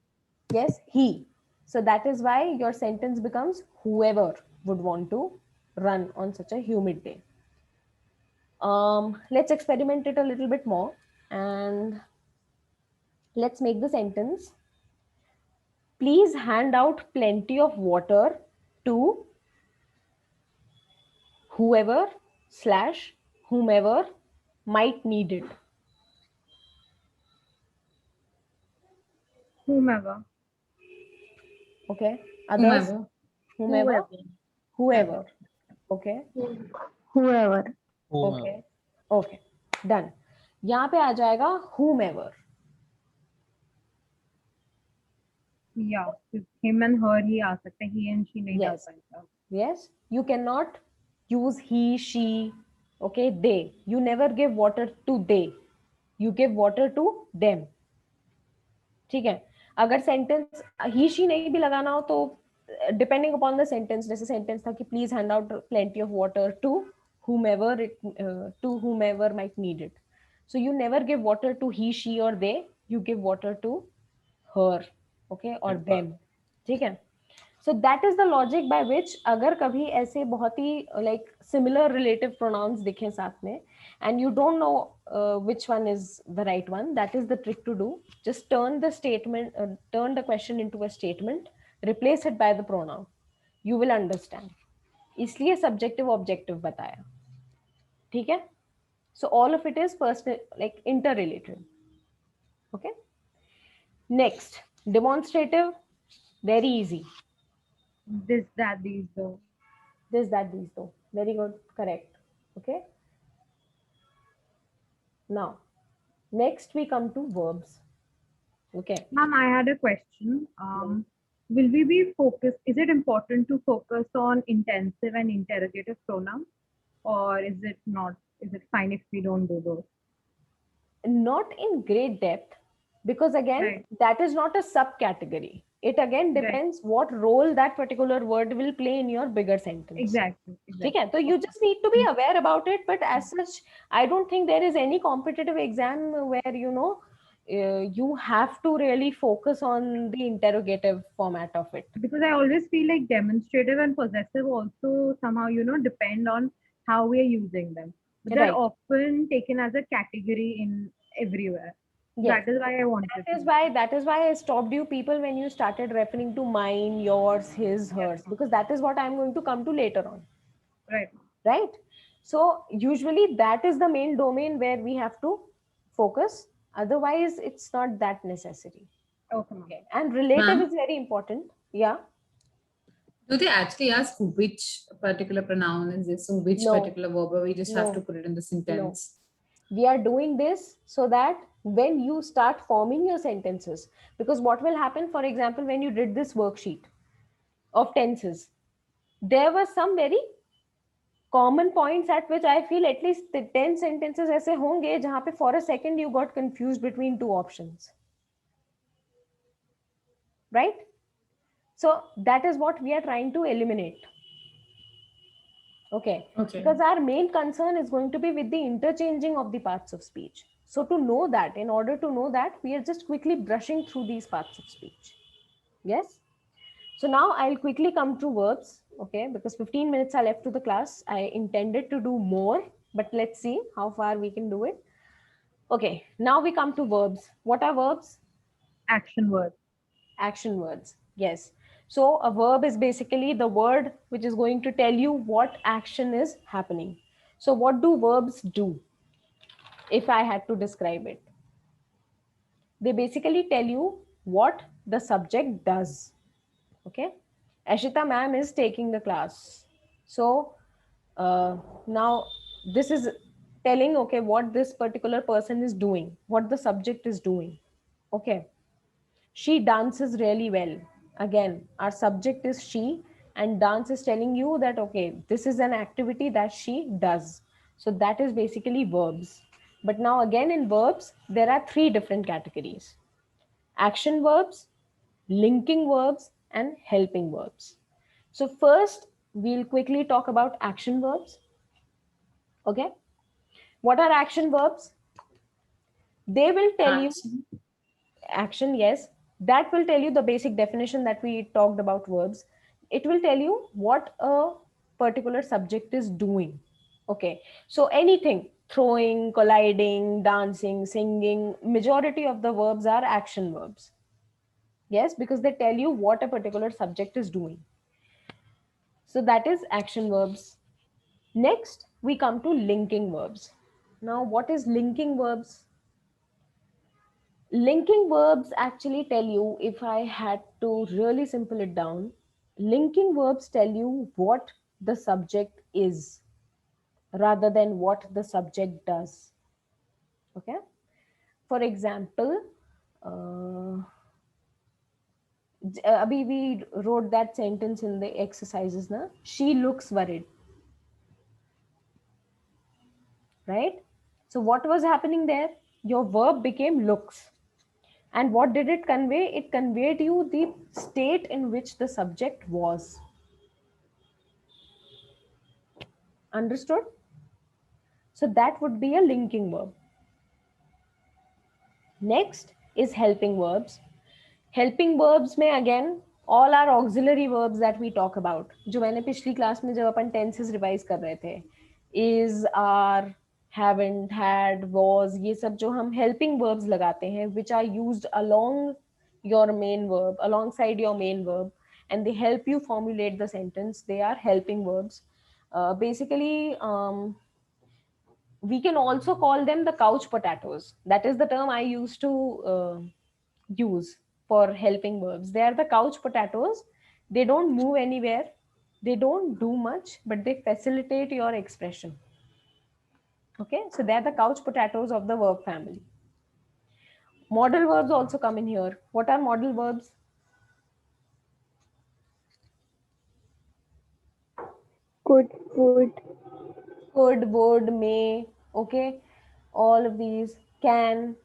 Yes, he. So that is why your sentence becomes whoever would want to run on such a humid day. Let's experiment it a little bit more, and let's make the sentence. Please hand out plenty of water to whoever/whomever might need it. Whomever. Okay. Others? Whomever. Okay. Whoever. Okay. Okay. Done. यहाँ पे आ जाएगा whomever. Yeah, him and her ही आ सकते हैं, he and she नहीं डाल पाएगा. Yes. You cannot use he, she. Okay. They. You never give water to they. You give water to them. ठीक है. अगर sentence he she नहीं भी लगाना हो तो depending upon the sentence, जैसे sentence था कि please hand out plenty of water to whomever might need it. So you never give water to he, she or they. You give water to her, okay, or them. ठीक है? So that is the logic by which अगर कभी ऐसे बहुत ही like similar relative pronouns दिखें साथ में and you don't know which one is the right one, that is the trick to do. Just turn the question into a statement, replace it by the pronoun. You will understand. इसलिए subjective objective बताया. ठीक है? So all of it is personal, like interrelated. Okay. Next, demonstrative, very easy. This, that, these, though. This, that, these, though. Very good. Correct. Okay. Now, next we come to verbs. Okay. Ma'am, I had a question. Will we be focused? Is it important to focus on intensive and interrogative pronouns, or is it not? Is it fine if we don't do those? Not in great depth, because again, Right. that is not a subcategory. It again depends what role that particular word will play in your bigger sentence. Exactly. ठीक है? So you just need to be aware about it, but as such, I don't think there is any competitive exam where you have to really focus on the interrogative format of it. Because I always feel like demonstrative and possessive also somehow, depend on how we are using them. But they're Right. often taken as a category in everywhere. Yes. That is why I wanted That is why I stopped you people when you started referring to mine, yours, his, hers, because that is what I'm going to come to later on. Right. Right? So usually that is the main domain where we have to focus. Otherwise, it's not that necessary. Okay. And relative Ma'am? is very important. Yeah. Do they actually ask which particular pronoun is this, or which No. particular verb, or we just have No. to put it in the sentence? We are doing this so that when you start forming your sentences, because what will happen, for example, when you did this worksheet of tenses, there were some very common points at which I feel at least the 10 sentences ऐसे होंगे जहाँ पे for a second you got confused between two options. Right? So that is what we are trying to eliminate. Okay. Because our main concern is going to be with the interchanging of the parts of speech. So to know that, in order to know that, we are just quickly brushing through these parts of speech. Yes? So now I'll quickly come to verbs, okay? Because 15 minutes are left to the class. I intended to do more, but let's see how far we can do it. Okay, now we come to verbs. What are verbs? Action words. Action words, yes. So a verb is basically the word which is going to tell you what action is happening. So what do verbs do? If I had to describe it, they basically tell you what the subject does. Okay, Ashita ma'am is taking the class. So now this is telling, okay, what this particular person is doing, what the subject is doing. Okay, she dances really well. Again, our subject is she, and dance is telling you that, okay, this is an activity that she does. So that is basically verbs. But now again, in verbs, there are three different categories: action verbs, linking verbs, and helping verbs. So first, we'll quickly talk about action verbs. Okay. What are action verbs? They will tell you action, yes. That will tell you the basic definition that we talked about verbs. It will tell you what a particular subject is doing. Okay. So anything, throwing, colliding, dancing, singing, majority of the verbs are action verbs. Yes, because they tell you what a particular subject is doing. So that is action verbs. Next, we come to linking verbs. Now, what is linking verbs? Linking verbs actually tell you, if I had to really simple it down, linking verbs tell you what the subject is rather than what the subject does. Okay. For example, abhi we wrote that sentence in the exercises, na? She looks worried. Right? So what was happening there? Your verb became looks. And what did it convey? It conveyed you the state in which the subject was. Understood? So that would be a linking verb. Next is helping verbs. Helping verbs में again all our auxiliary verbs that we talk about, जो मैंने पिछली class में जब अपन tenses revise कर रहे थे, is, are, haven't, had, was, ये सब जो हम helping verbs लगाते हैं, which are used along your main verb, alongside your main verb, and they help you formulate the sentence. They are helping verbs. Basically, we can also call them the couch potatoes. That is the term I used to use for helping verbs. They are the couch potatoes. They don't move anywhere. They don't do much, but they facilitate your expression. Okay, so they are the couch potatoes of the verb family. Modal verbs also come in here. What are modal verbs? Could, would. Could, would, may. Okay, all of these. Can,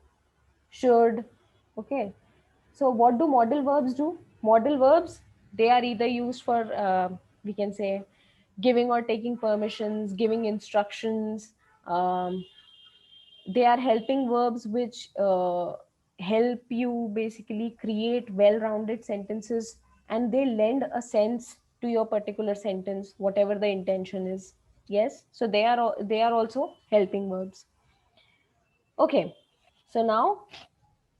should. Okay, so what do modal verbs do? Modal verbs, they are either used for, we can say, giving or taking permissions, giving instructions. They are helping verbs which help you basically create well-rounded sentences, and they lend a sense to your particular sentence, whatever the intention is. Yes, so they are also helping verbs. Okay, so now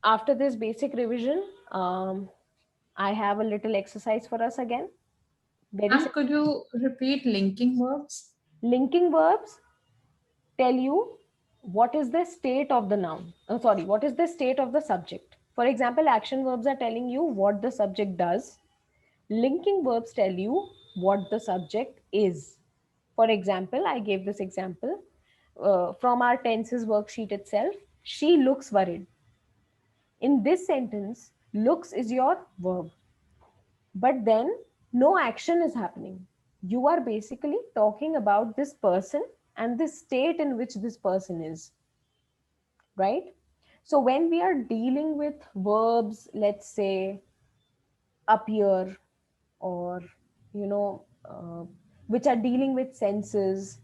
after this basic revision, I have a little exercise for us again. Could you repeat linking verbs? Linking verbs tell you what is the state of the noun. What is the state of the subject? For example, action verbs are telling you what the subject does. Linking verbs tell you what the subject is. For example, I gave this example from our tenses worksheet itself. She looks worried. In this sentence, looks is your verb. But then no action is happening. You are basically talking about this person and the state in which this person is, right? So when we are dealing with verbs, let's say appear, or which are dealing with senses,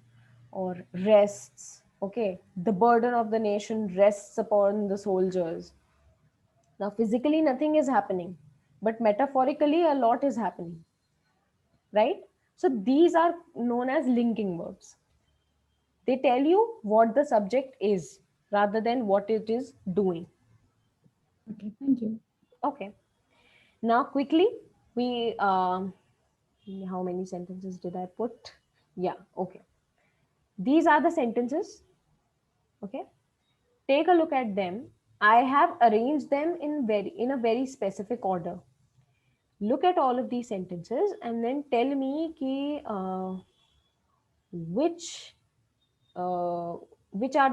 or rests, okay, the burden of the nation rests upon the soldiers. Now physically nothing is happening, but metaphorically a lot is happening, right? So these are known as linking verbs. They tell you what the subject is rather than what it is doing. Okay, thank you. Okay. Now quickly, we, how many sentences did I put? Yeah, okay. These are the sentences, okay? Take a look at them. I have arranged them in a very specific order. Look at all of these sentences and then tell me which are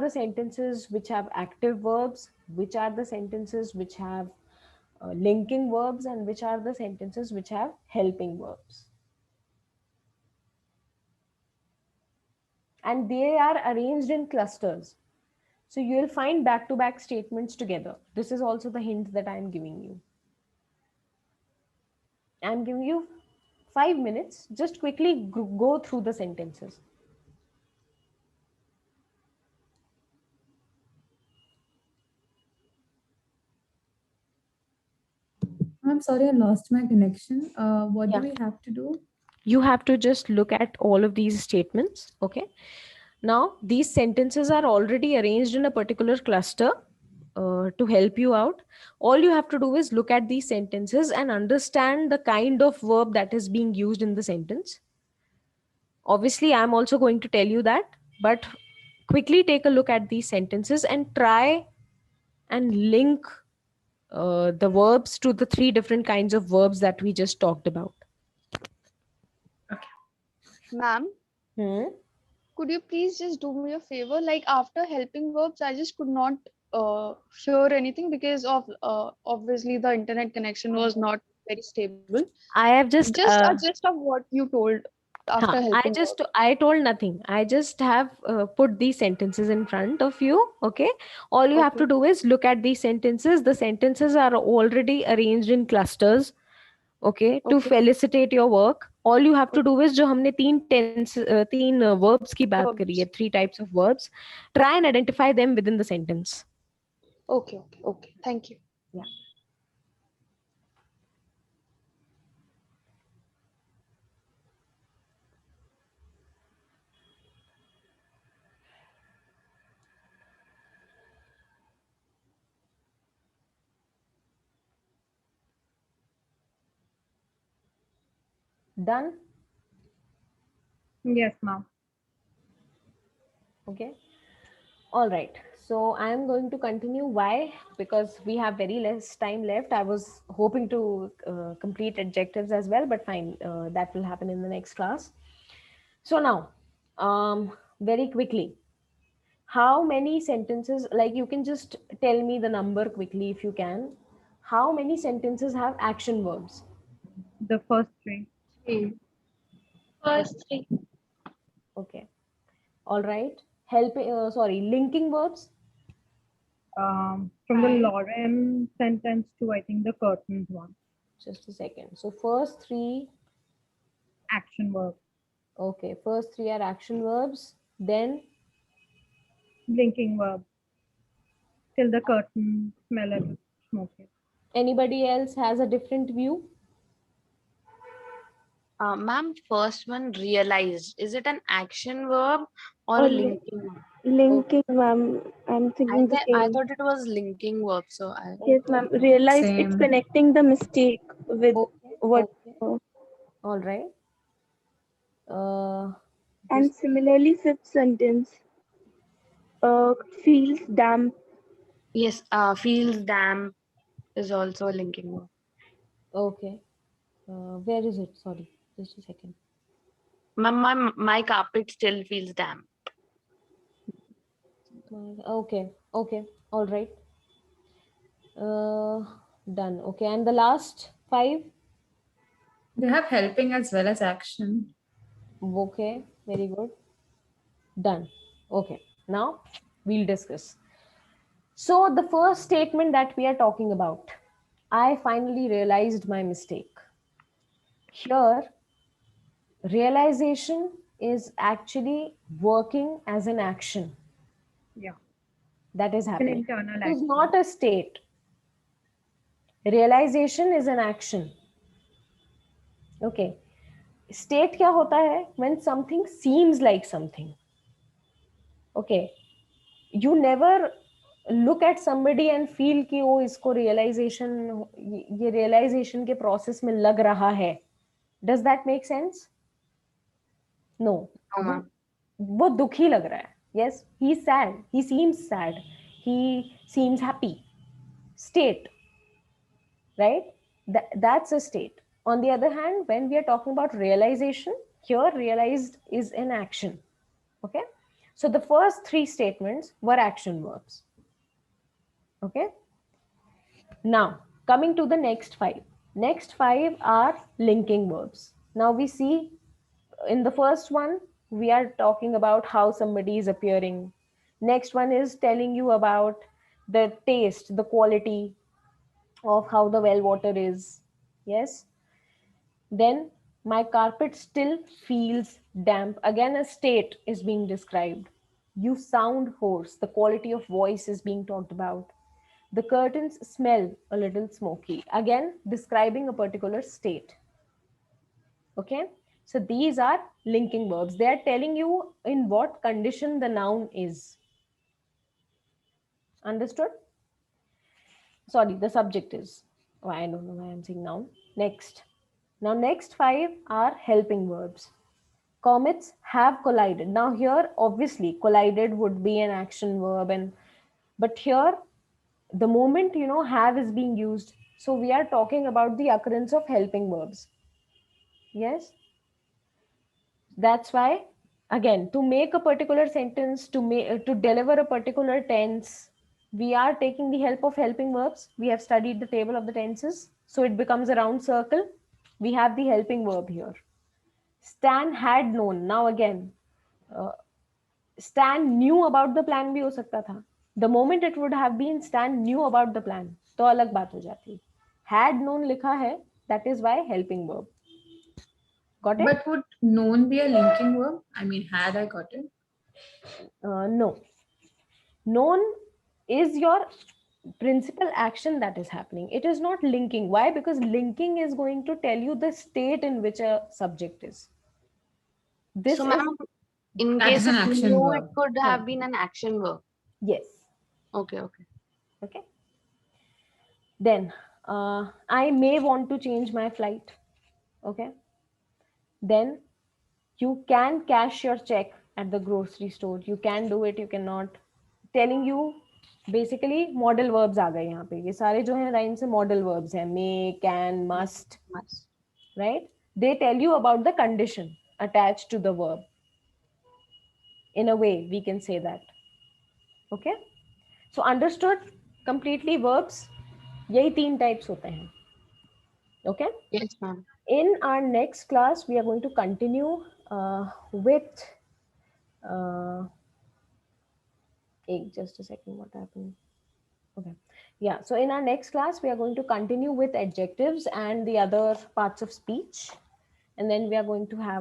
the sentences which have active verbs, which are the sentences which have linking verbs, and which are the sentences which have helping verbs. And they are arranged in clusters. So you will find back-to-back statements together. This is also the hint that I am giving you. I'm giving you 5 minutes. Just quickly go through the sentences. I'm sorry, I lost my connection. What do we have to do? You have to just look at all of these statements, okay? Now, these sentences are already arranged in a particular cluster to help you out. All you have to do is look at these sentences and understand the kind of verb that is being used in the sentence. Obviously, I'm also going to tell you that, but quickly take a look at these sentences and try and link the verbs to the 3 different kinds of verbs that we just talked about. Ma'am, could you please just do me a favor? Like after helping verbs, I just could not hear anything because of obviously the internet connection was not very stable. I have just a gist of what you told. after helping verbs. I told nothing. I just have put these sentences in front of you. Okay. All you have to do is look at these sentences. The sentences are already arranged in clusters. Okay. To felicitate your work. All you have to do is जो हमने तीन verbs की बात करी है, 3 types of verbs. Try and identify them within the sentence. Okay. Thank you. Yeah. Done? Yes, ma'am. Okay. All right. So I am going to continue. Why? Because we have very less time left. I was hoping to complete adjectives as well, but fine. That will happen in the next class. So now, very quickly, how many sentences, like you can just tell me the number quickly if you can. How many sentences have action verbs? The first 3. First 3. Okay. All right. Linking verbs. From the Lauren sentence to, I think, the curtains one. Just a second. So first 3 action verbs. Okay, first 3 are action verbs. Then linking verb. Till the curtain, smell it, smoke it. Anybody else has a different view? Ma'am, first one, realized. Is it an action verb or a linking verb? Linking, ma'am. I'm thinking the same. I thought it was linking verb. So Yes, ma'am. Realize Same. it's connecting the mistake with what. All right. And similarly, fifth sentence. Feels damp. Yes, feels damp is also a linking verb. Okay. Where is it? Sorry, just a second. My carpet still feels damp. Okay. All right. Done. Okay. And the last 5? They have helping as well as action. Okay. Very good. Done. Okay. Now we'll discuss. So the first statement that we are talking about, I finally realized my mistake. Here, realization is actually working as an action. Yeah. That is happening. Internal It is action. not a state. Realization is an action. Okay. State क्या होता है? When something seems like something. Okay. You never look at somebody and feel कि वो इसको realization, ये realization के process में लग रहा है. Does that make sense? No. वो दुखी लग रहा है. Yes, he's sad. He seems sad. He seems happy. State. Right? That's a state. On the other hand, when we are talking about realization, here realized is an action. Okay? So the first 3 statements were action verbs. Okay? Now, coming to the next 5. Next 5 are linking verbs. Now we see in the first one, we are talking about how somebody is appearing. Next one is telling you about the taste, the quality of how the well water is. Yes. Then my carpet still feels damp. Again, a state is being described. You sound hoarse. The quality of voice is being talked about. The curtains smell a little smoky. Again, describing a particular state. Okay. So these are linking verbs. They are telling you in what condition the noun is. Understood? Sorry, the subject is. Oh, I don't know why I'm saying noun. Next. Now, next 5 are helping verbs. Comets have collided. Now here, obviously, collided would be an action verb. But here, the moment, have is being used. So we are talking about the occurrence of helping verbs. Yes? That's why, again, to make a particular sentence, to deliver a particular tense, we are taking the help of helping verbs. We have studied the table of the tenses. So it becomes a round circle. We have the helping verb here. Stan had known. Now again, Stan knew about the plan भी हो सकता था. The moment it would have been Stan knew about the plan, तो अलग बात हो जाती. Had known लिखा है, that is why helping verb. Got it? But would known be a linking verb? I mean, had I got it? No. Known is your principal action that is happening. It is not linking. Why? Because linking is going to tell you the state in which a subject is. This So, is, ma'am, in That case is an of action knew, verb. it could have been an action verb. yes. Okay. Okay. Then I may want to change my flight. Okay. Then you can cash your check at the grocery store. You can do it. You cannot. Telling you basically model verbs आ गए यहाँ पे. ये सारे जो हैं rhyme से model verbs हैं. May, can, must. Right? They tell you about the condition attached to the verb. In a way, we can say that. Okay. So understood completely verbs. यही 3 types होते हैं. Okay. Yes, ma'am. In our next class, we are going to continue with. Just a second. What happened? Okay. Yeah. So in our next class, we are going to continue with adjectives and the other parts of speech, and then we are going to have